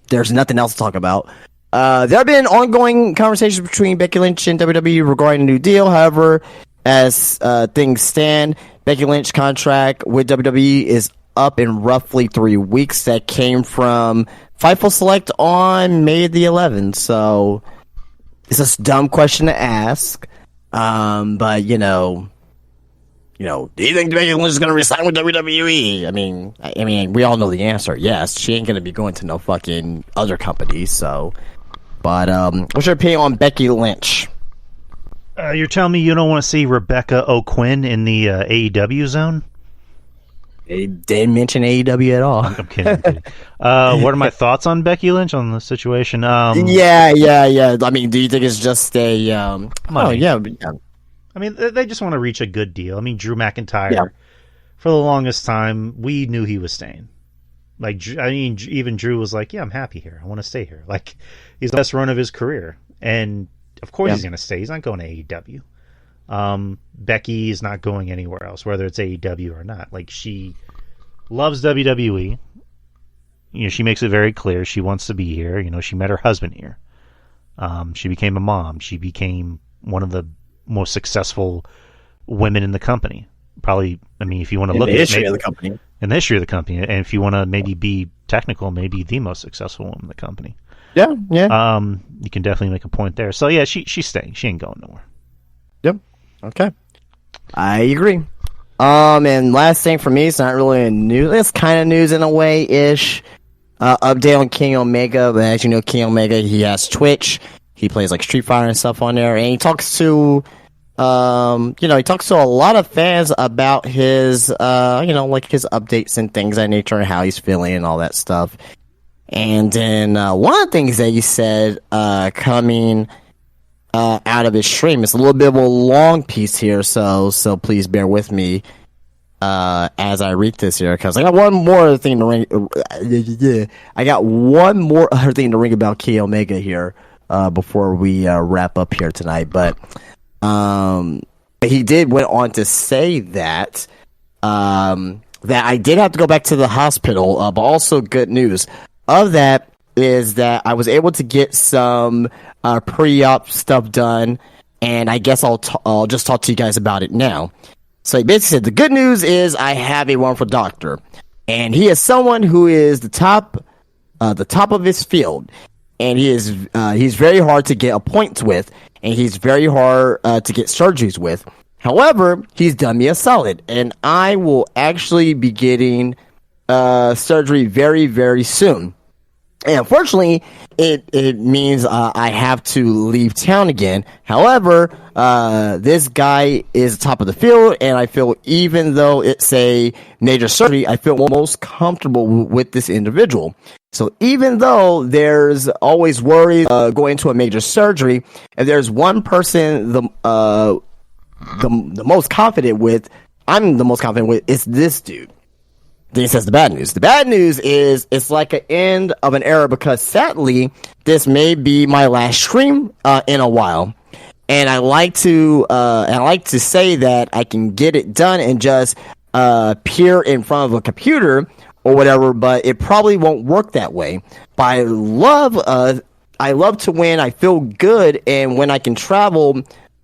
there's nothing else to talk about. There have been ongoing conversations between Becky Lynch and WWE regarding a new deal. However, as things stand, Becky Lynch's contract with WWE is up in roughly 3 weeks. That came from Fightful Select on May the 11th. So it's a dumb question to ask. But do you think Becky Lynch is going to resign with WWE? I mean, we all know the answer. Yes, she ain't going to be going to no fucking other company. So, but what's your opinion on Becky Lynch? You're telling me you don't want to see Rebecca O'Quinn in the AEW zone? They didn't mention AEW at all. I'm kidding. What are my thoughts on Becky Lynch on the situation? Yeah. I mean, do you think it's just a? Yeah. I mean, they just want to reach a good deal. I mean, Drew McIntyre, for the longest time, we knew he was staying. Like, I mean, even Drew was like, "Yeah, I'm happy here. I want to stay here." Like, he's the best run of his career, and of course he's going to stay. He's not going to AEW. Becky is not going anywhere else, whether it's AEW or not. Like, she loves WWE. She makes it very clear she wants to be here. She met her husband here. She became a mom. She became one of the most successful women in the company. Probably, I mean, if you want to look at the history of the company, and if you want to maybe be technical, maybe the most successful woman in the company. Yeah. You can definitely make a point there. So yeah, she's staying. She ain't going nowhere. Yep. Okay. I agree. And last thing for me, it's not really a news. It's kind of news in a way ish. Update on King Omega, but as you know, King Omega, he has Twitch. He plays like Street Fighter and stuff on there, and he talks to, he talks to a lot of fans about his, like his updates and things of that nature, and how he's feeling and all that stuff. And then one of the things that he said coming out of his stream, it's a little bit of a long piece here, so please bear with me as I read this here, because I got one more thing to ring. I got one more other thing to ring about Kenny Omega here before we wrap up here tonight. But he went on to say that that I did have to go back to the hospital, but also good news of that is that I was able to get some pre-op stuff done, and I guess I'll just talk to you guys about it now. So he basically said, the good news is I have a wonderful doctor. and he is someone who is the top of his field, and he's very hard to get appointments with, and he's very hard to get surgeries with. However, he's done me a solid, and I will actually be getting surgery very, very soon. And unfortunately, it means I have to leave town again. However, this guy is top of the field, and I feel even though it's a major surgery, I feel most comfortable with this individual. So even though there's always worry going to a major surgery, if there's one person the most confident with, I'm the most confident with, it's this dude. Then he says the bad news. The bad news is it's like an end of an era because sadly, this may be my last stream in a while. And I like to say that I can get it done and just peer in front of a computer or whatever, but it probably won't work that way. But I love to win. I feel good, and when I can travel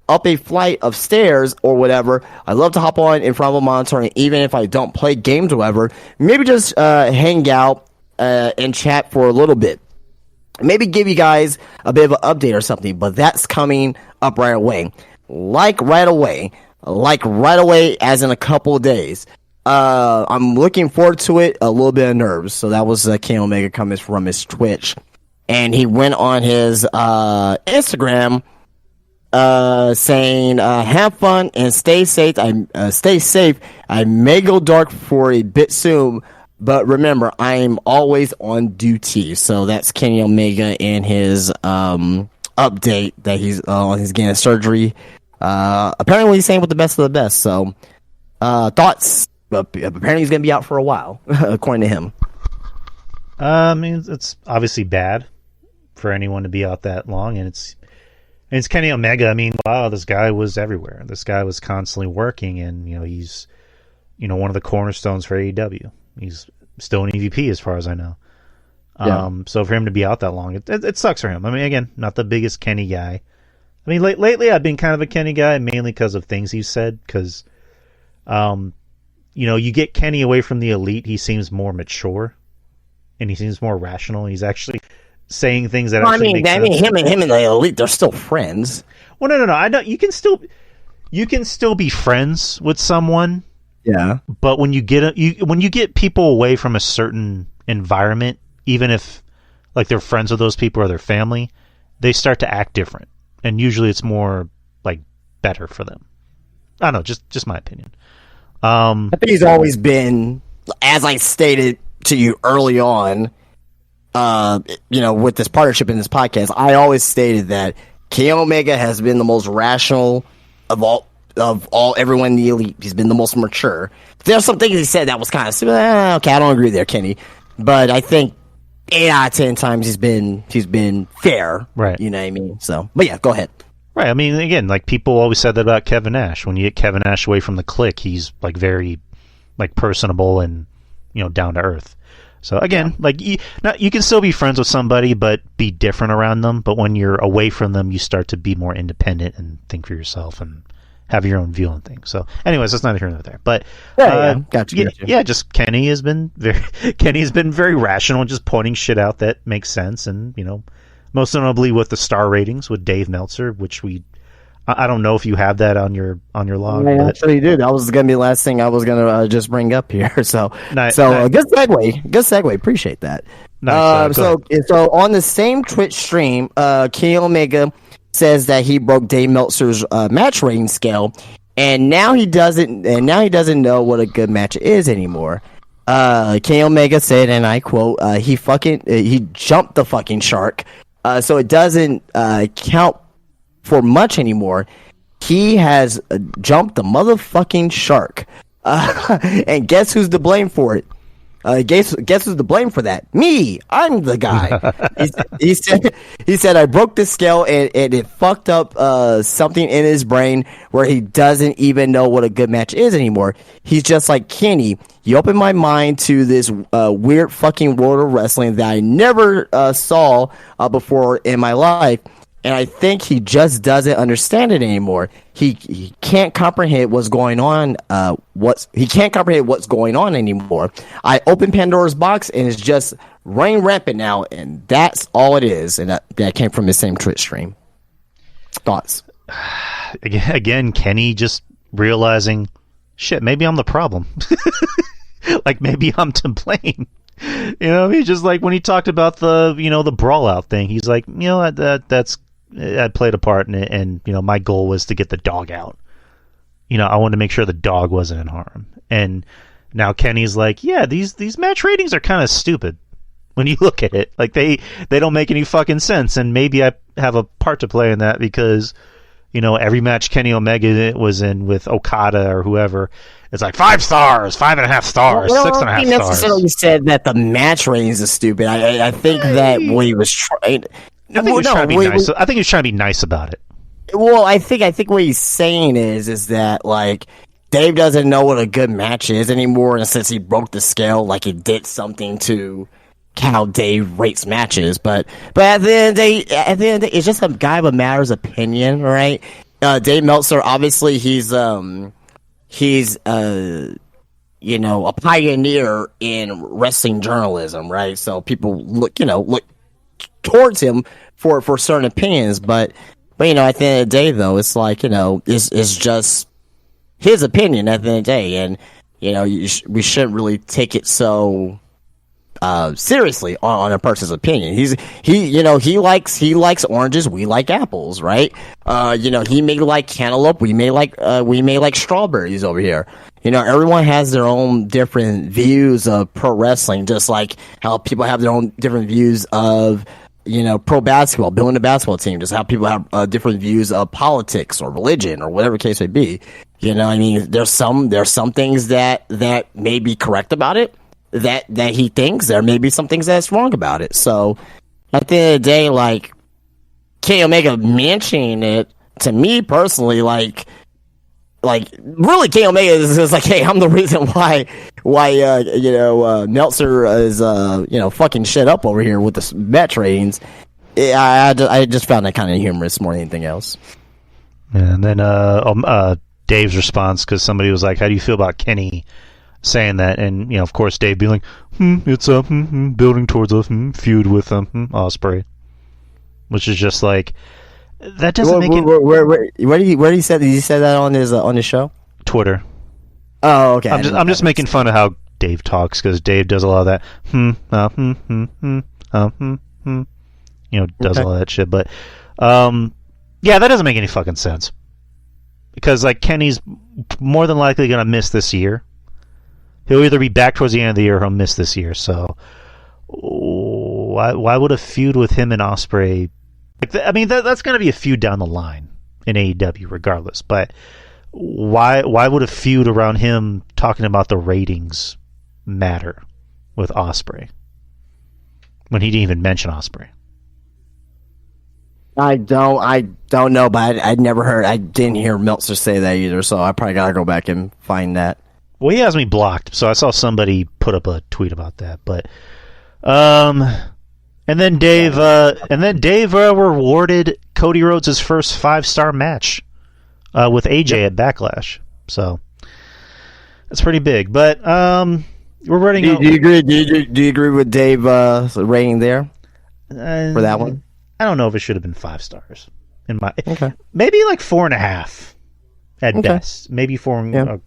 up a flight of stairs or whatever, I love to hop on in front of a monitor, and even if I don't play games or whatever, maybe just hang out and chat for a little bit. Maybe give you guys a bit of an update or something, but that's coming up right away. Like right away as in a couple of days. I'm looking forward to it, a little bit of nerves. So that was King Omega coming from his Twitch. And he went on his Instagram saying, have fun and stay safe. I may go dark for a bit soon, but remember, I'm always on duty. So that's Kenny Omega in his update that he's getting a surgery. Apparently he's saying with the best of the best. So thoughts? Apparently he's going to be out for a while, according to him. I mean, it's obviously bad for anyone to be out that long, and it's Kenny Omega. I mean, wow, this guy was everywhere. This guy was constantly working, and he's one of the cornerstones for AEW. He's still an EVP as far as I know. Yeah. So for him to be out that long, it sucks for him. I mean, again, not the biggest Kenny guy. I mean, lately I've been kind of a Kenny guy, mainly because of things he's said. Because, you get Kenny away from the Elite, he seems more mature, and he seems more rational. He's actually saying things that make sense. Him and the Elite, they're still friends. Well, no. I know you can still be friends with someone. Yeah. But when you get people away from a certain environment, even if like they're friends with those people or their family, they start to act different, and usually it's more like better for them. I don't know, just my opinion. I think he's always been, as I stated to you early on, with this partnership in this podcast, I always stated that Kenny Omega has been the most rational of everyone in the Elite. He's been the most mature. There's some things he said that was kind of okay, I don't agree there, Kenny. But I think 8 out of 10 times he's been fair. Right. You know what I mean? So, but yeah, go ahead. Right. I mean, again, like people always said that about Kevin Nash. When you get Kevin Nash away from the clique, he's like very like personable and down to earth. So again, like you can still be friends with somebody, but be different around them. But when you're away from them, you start to be more independent and think for yourself and have your own view on things. So, anyways, that's neither here nor there. But gotcha. Just Kenny's been very rational, just pointing shit out that makes sense, and most notably with the star ratings with Dave Meltzer, which I don't know if you have that on your log. I actually do. That was going to be the last thing I was going to just bring up here. So, nice. Good segue. Appreciate that. Nice. So on the same Twitch stream, Kenny Omega says that he broke Dave Meltzer's match rating scale, and now he doesn't know what a good match is anymore. Kenny Omega said, and I quote, he jumped the fucking shark, so it doesn't count for much anymore. He has jumped the motherfucking shark, and guess who's to blame for it? Guess who's to blame for that? Me. I'm the guy. he said I broke the scale and it fucked up something in his brain where he doesn't even know what a good match is anymore. He's just like, Kenny, you opened my mind to this weird fucking world of wrestling that I never saw before in my life. and I think he just doesn't understand it anymore. He can't comprehend what's going on. He can't comprehend what's going on anymore. I opened Pandora's box, and it's just running rampant now, and that's all it is. And that came from the same Twitch stream. Thoughts? Again, Kenny just realizing, shit, maybe I'm the problem. Like, maybe I'm to blame. You know, he's just like when he talked about the brawl out thing. He's like, that's I played a part in it, and my goal was to get the dog out. I wanted to make sure the dog wasn't in harm. And now Kenny's like, yeah, these match ratings are kind of stupid when you look at it. Like they don't make any fucking sense. And maybe I have a part to play in that because every match Kenny Omega was in with Okada or whoever, it's like 5 stars, 5.5 stars, 6.5 stars. He necessarily said that the match ratings are stupid. I think that what he was trying. I think he was trying to be nice. I think he was trying to be nice about it. Well, I think what he's saying is that like Dave doesn't know what a good match is anymore, and since he broke the scale, like it did something to how Dave rates matches. But at the end of the day, it's just a guy of a matter's opinion, right? Dave Meltzer, obviously, he's a pioneer in wrestling journalism, right? So people look towards him for certain opinions, but at the end of the day, though, it's like it's just his opinion at the end of the day, and we shouldn't really take it so seriously on a person's opinion. He likes oranges, we like apples, right? He may like cantaloupe, we may like strawberries over here. Everyone has their own different views of pro wrestling, just like how people have their own different views of pro basketball, building a basketball team, just how people have different views of politics or religion or whatever the case may be. There's some things that may be correct about it, that he thinks. There may be some things that's wrong about it. So at the end of the day, like Kenny Omega mentioning it, to me personally, like really Kenny Omega is like, hey, I'm the reason why Meltzer is fucking shit up over here with the match ratings. I just found that kind of humorous more than anything else. Yeah, and then Dave's response, because somebody was like, how do you feel about Kenny saying that? And of course Dave being like, it's building towards a feud with Ospreay, which is just like, that doesn't make it. Where did he say that? Did he say that on his show? Twitter. Oh, okay. I'm just making fun of how Dave talks, because Dave does a lot of that. Does all that shit. But yeah, that doesn't make any fucking sense. Because like Kenny's more than likely gonna miss this year. He'll either be back towards the end of the year or he'll miss this year. So why would a feud with him and Ospreay? That's going to be a feud down the line in AEW regardless. But why would a feud around him talking about the ratings matter with Ospreay when he didn't even mention Ospreay? I don't know, but I didn't hear Meltzer say that either. So I probably gotta go back and find that. Well, he has me blocked, so I saw somebody put up a tweet about that. But and then Dave rewarded Cody Rhodes' first 5-star match with AJ at Backlash. So that's pretty big. But we're running. Do you agree? Do you agree with Dave rating there for that one? I don't know if it should have been 5 stars. Maybe like 4.5 at best. Maybe 4 and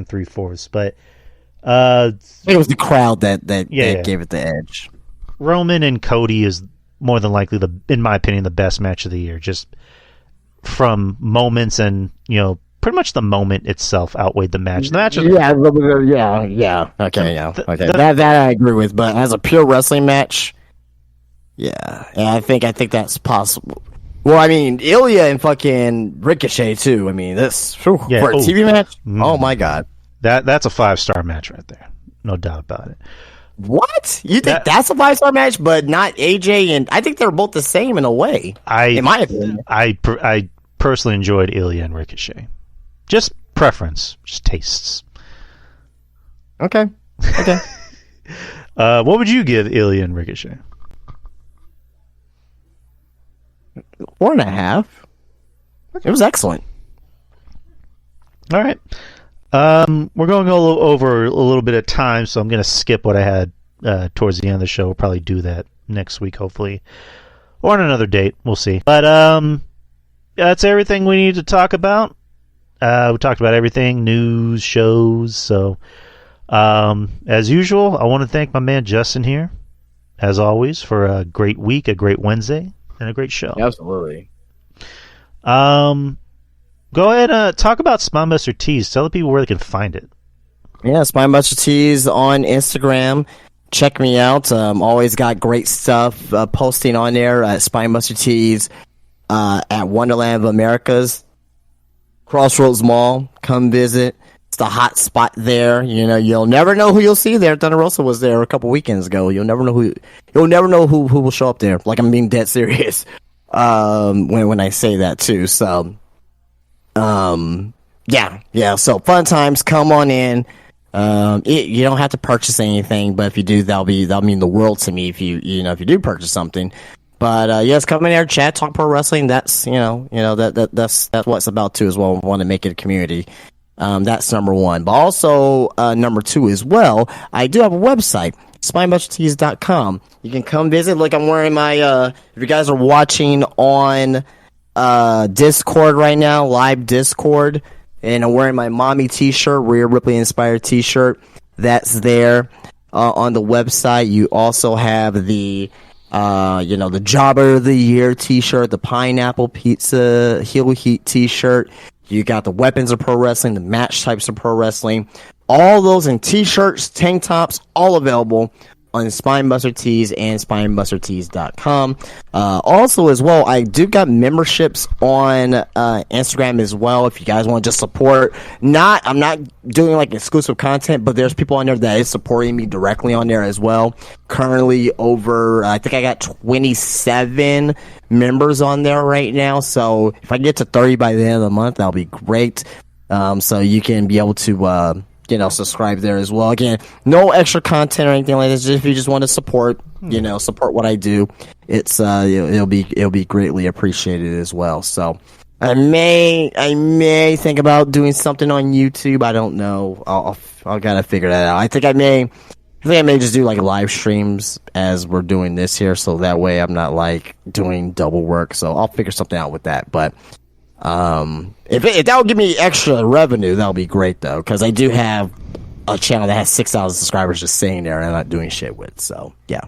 3/4. But I think it was the crowd that gave it the edge. Roman and Cody is more than likely in my opinion, the best match of the year. Just from moments and pretty much the moment itself outweighed the match. The match, okay, that I agree with. But as a pure wrestling match, I think that's possible. Well, I mean, Ilya and fucking Ricochet too. I mean, this for a TV match. Oh my god, that's a 5-star match right there, no doubt about it. What? You think that's a 5-star match, but not AJ? And I think they're both the same in a way. In my opinion, I personally enjoyed Ilya and Ricochet. Just preference, just tastes. Okay. What would you give Ilya and Ricochet? 4.5. It was excellent. All right. We're going a little over a little bit of time, so I'm going to skip what I had towards the end of the show. We'll probably do that next week, hopefully, or on another date. We'll see. But that's everything we need to talk about. We talked about everything, news, shows. So, as usual, I want to thank my man Justin here, as always, for a great week, a great Wednesday, and a great show. Absolutely. Go ahead, talk about Spinebuster Tees. Tell the people where they can find it. Yeah, Spinebuster Tees on Instagram. Check me out. Always got great stuff posting on there at Spinebuster Tees at Wonderland of Americas, Crossroads Mall. Come visit. It's the hot spot there. You know, you'll never know who you'll see there. Thunder Rosa was there a couple weekends ago. You'll never know who will show up there. Like, I'm being dead serious when I say that too. So. Yeah. So fun times. Come on in. You don't have to purchase anything, but if you do, that'll mean the world to me. If you do purchase something, but yes, come in there, chat, talk pro wrestling. That's that's what it's about too as well. We want to make it a community. That's number one, but also number two as well. I do have a website, spinebustertees.com. You can come visit. Look, I'm wearing my. If you guys are watching on Discord right now, live Discord, and I'm wearing my mommy t-shirt, Rhea Ripley inspired t-shirt. That's there on the website. You also have the the Jobber of the Year t-shirt, the Pineapple Pizza Heel Heat t-shirt. You got the Weapons of Pro Wrestling, the Match Types of Pro Wrestling. All those in t-shirts, tank tops, all available on Spinebuster Tees and spinebustertees.com. Also as well, I do got memberships on Instagram as well. If you guys want to just support, I'm not doing like exclusive content, but there's people on there that is supporting me directly on there as well. Currently over, I think I got 27 members on there right now. So if I get to 30 by the end of the month, that'll be great. So you can be able to, subscribe there as well. Again, no extra content or anything like this. Just if you just want to support, support what I do, it's it'll be greatly appreciated as well. So I may think about doing something on YouTube. I don't know. I'll gotta figure that out. I think I may just do like live streams as we're doing this here, so that way I'm not like doing double work. So I'll figure something out with that. But if that will give me extra revenue, that'll be great though, because I do have a channel that has 6,000 subscribers just sitting there and I'm not doing shit with. So yeah.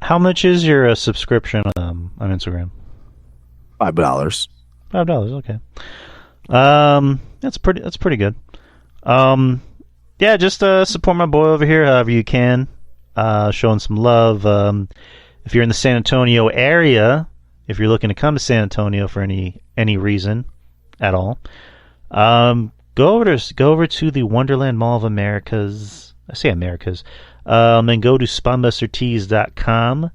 How much is your subscription on Instagram? $5. Okay. That's pretty good. Yeah, just support my boy over here however you can. Showing some love. If you're in the San Antonio area, if you're looking to come to San Antonio for any reason at all, go over to the Wonderland Mall of Americas. I say Americas. And go to spinebustertees.com.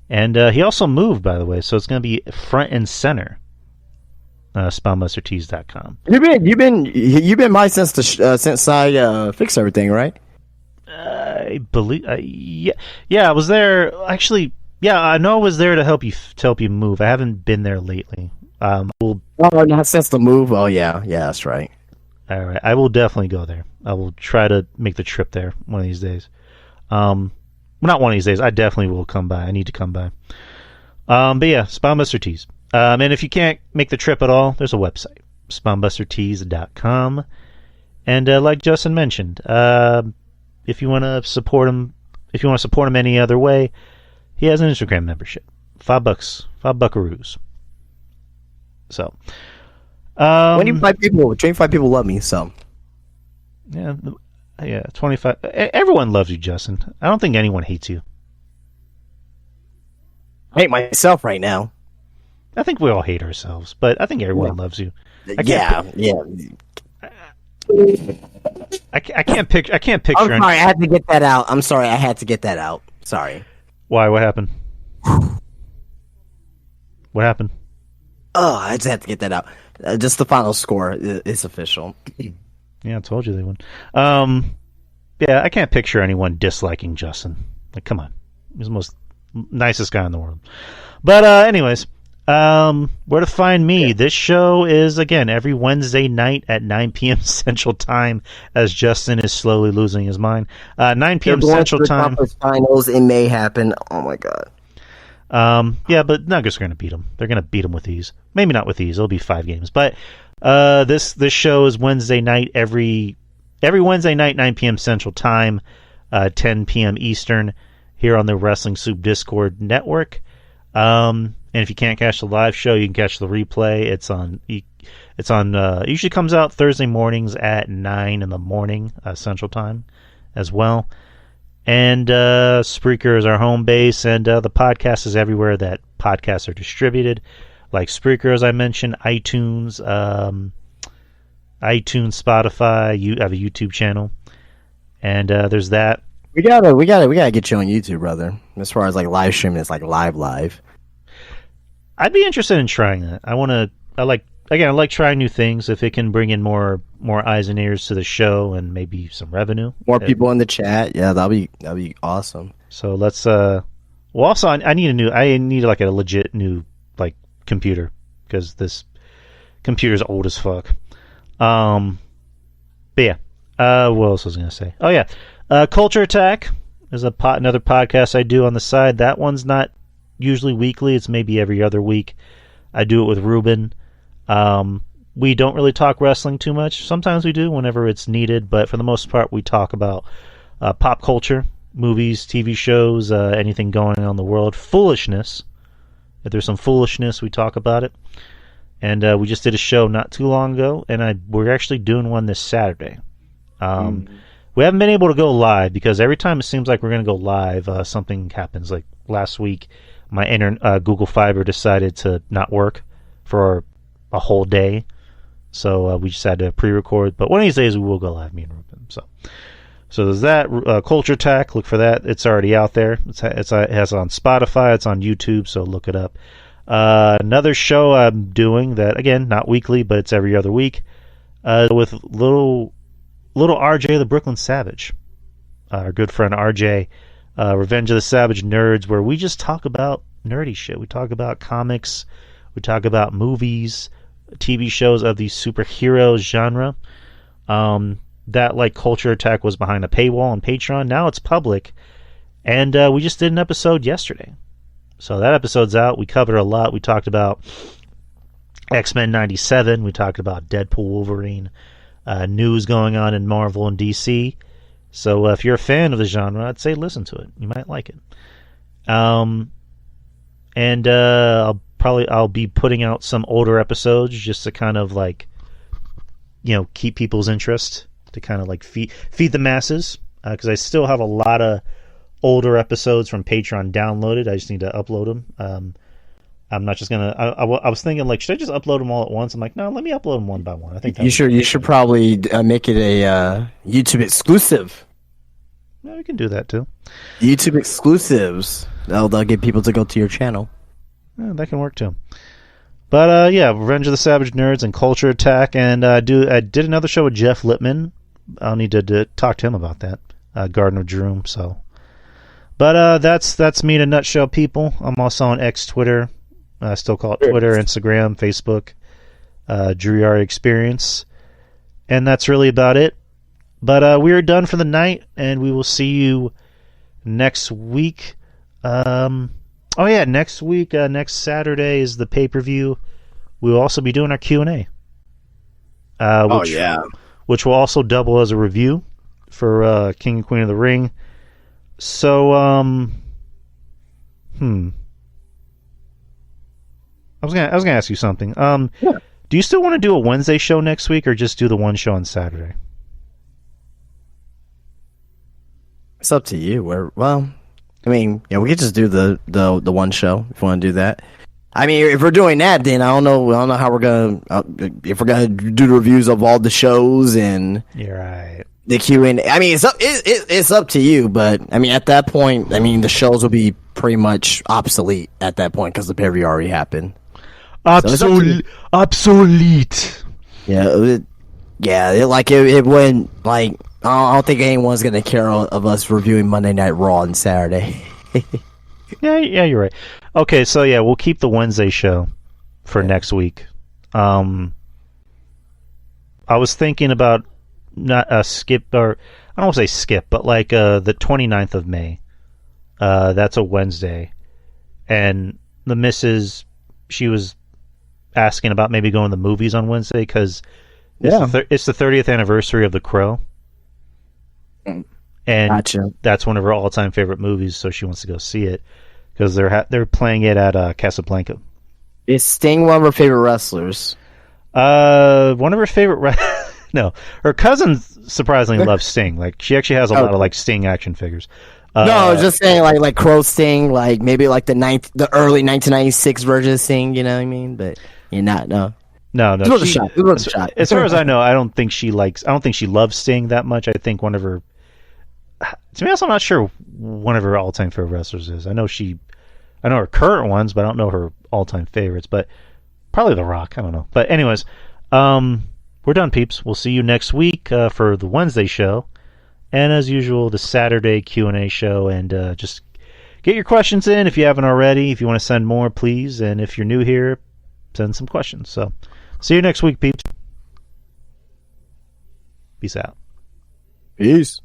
And he also moved, by the way, so it's going to be front and center. spinebustertees.com. You've been by since I fixed everything, right? I believe. Yeah. I was there actually. Yeah, I know I was there to help you move. I haven't been there lately. Not since the move. Oh yeah, that's right. All right, I will definitely go there. I will try to make the trip there one of these days. Well, not one of these days. I definitely will come by. I need to come by. But yeah, Spinebuster Tees. And if you can't make the trip at all, there's a website, spinebustertees.com. And like Justin mentioned, if you want to support him any other way, he has an Instagram membership. $5, $5 So, 25 people love me. So, yeah, 25. Everyone loves you, Justin. I don't think anyone hates you. I hate myself right now. I think we all hate ourselves, but I think everyone loves you. Yeah. I can't picture. I'm sorry, I had to get that out. I'm sorry, I had to get that out. Sorry. Why? What happened? What happened? Oh, I just had to get that out. Just the final score is official. Yeah, I told you they would. Yeah, I can't picture anyone disliking Justin. Like, come on, he's the most nicest guy in the world. But anyways, Where to find me? Yeah. This show is, again, every Wednesday night at 9 p.m. Central Time, as Justin is slowly losing his mind. 9 p.m. Central Time. Finals, it may happen. Oh, my God. Yeah, but Nuggets are going to beat them. They're going to beat them with ease. Maybe not with ease. It'll be 5 games. But this show is Wednesday night, every Wednesday night, 9 p.m. Central Time, 10 p.m. Eastern, here on the Wrestling Soup Discord network. And if you can't catch the live show, you can catch the replay. It usually comes out Thursday mornings at 9 in the morning, Central Time, as well. And Spreaker is our home base, and the podcast is everywhere that podcasts are distributed, like Spreaker, as I mentioned, iTunes, Spotify. You have a YouTube channel, and there's that. We gotta get you on YouTube, brother. As far as like live streaming, it's like live. I'd be interested in trying that. I like trying new things. If it can bring in more eyes and ears to the show and maybe some revenue, more people in the chat. Yeah, that'll be awesome. So let's. Well, also, I need like a legit new like computer, because this computer's old as fuck. But yeah. What else was I gonna say? Oh yeah. Culture Attack is another podcast I do on the side. That one's not usually weekly. It's maybe every other week. I do it with Ruben. We don't really talk wrestling too much. Sometimes we do whenever it's needed, but for the most part we talk about pop culture, movies, TV shows, anything going on in the world. Foolishness. If there's some foolishness, we talk about it. And we just did a show not too long ago, and we're actually doing one this Saturday. We haven't been able to go live because every time it seems like we're going to go live, something happens. Like last week, my Google Fiber decided to not work for a whole day, so we just had to pre-record. But one of these days, we will go live, me and Ruben. So there's that. Culture Attack, look for that. It's already out there. It has on Spotify. It's on YouTube, so look it up. Another show I'm doing that, again, not weekly, but it's every other week, with little RJ the Brooklyn Savage, our good friend RJ, Revenge of the Savage Nerds, where we just talk about nerdy shit. We talk about comics, we talk about movies, TV shows of the superhero genre. That, like Culture Attack, was behind a paywall on Patreon. Now it's public, and we just did an episode yesterday. So that episode's out. We covered a lot. We talked about X-Men 97. We talked about Deadpool, Wolverine. News going on in Marvel and DC. So if you're a fan of the genre, I'd say listen to it. You might like it. And I'll be putting out some older episodes just to kind of like, keep people's interest, to kind of like feed the masses, because I still have a lot of older episodes from Patreon downloaded. I just need to upload them. I'm not just gonna. I was thinking, like, should I just upload them all at once? I'm like, no, let me upload them one by one. I think you should probably make it a YouTube exclusive. Yeah, we can do that too. YouTube exclusives. They'll get people to go to your channel. Yeah, that can work too. But yeah, Revenge of the Savage Nerds and Culture Attack, and I did another show with Jeff Lippman. I'll need to talk to him about that. Garden of Droom. So, but that's me in a nutshell, people. I'm also on X, Twitter. I still call it Twitter, Instagram, Facebook, Drew Yari Experience. And that's really about it. But we are done for the night, and we will see you next week. Next week, next Saturday is the pay-per-view. We will also be doing our Q&A. Which will also double as a review for King and Queen of the Ring. So, I was gonna ask you something. Yeah. Do you still want to do a Wednesday show next week, or just do the one show on Saturday? It's up to you. We could just do the one show if you want to do that. I mean, if we're doing that, then I don't know how we're gonna if we're gonna do the reviews of all the shows and you're right. The Q&A. I mean, it's up to you, but I mean, at that point, I mean, the shows will be pretty much obsolete at that point because the pay-per-view already happened. Obsolete. Yeah, it wouldn't, like, I don't think anyone's gonna care of us reviewing Monday Night Raw on Saturday. yeah, you're right. Okay, so yeah, we'll keep the Wednesday show. for next week. I was thinking about not a skip, or I don't want to say skip, but like the 29th of May. That's a Wednesday. And the missus, she was asking about maybe going to the movies on Wednesday because it's the 30th anniversary of The Crow. And that's one of her all-time favorite movies, so she wants to go see it because they're playing it at Casablanca. Is Sting one of her favorite wrestlers? One of her favorite no, her cousin surprisingly loves Sting. Like she actually has a lot of like Sting action figures. No, I was just saying like Crow Sting, like maybe like the early 1996 version of Sting. You know what I mean? But you're not. No. It was a shot. It was a shot. As far as I know, I don't think she loves Sting that much. I think one of her. To be honest, I'm not sure one of her all-time favorite wrestlers is. I know her current ones, but I don't know her all-time favorites. But probably The Rock. I don't know. But anyways, we're done, peeps. We'll see you next week for the Wednesday show, and as usual, the Saturday Q&A show. And just get your questions in if you haven't already. If you want to send more, please. And if you're new here, send some questions. So, see you next week, peeps. Peace out. Peace.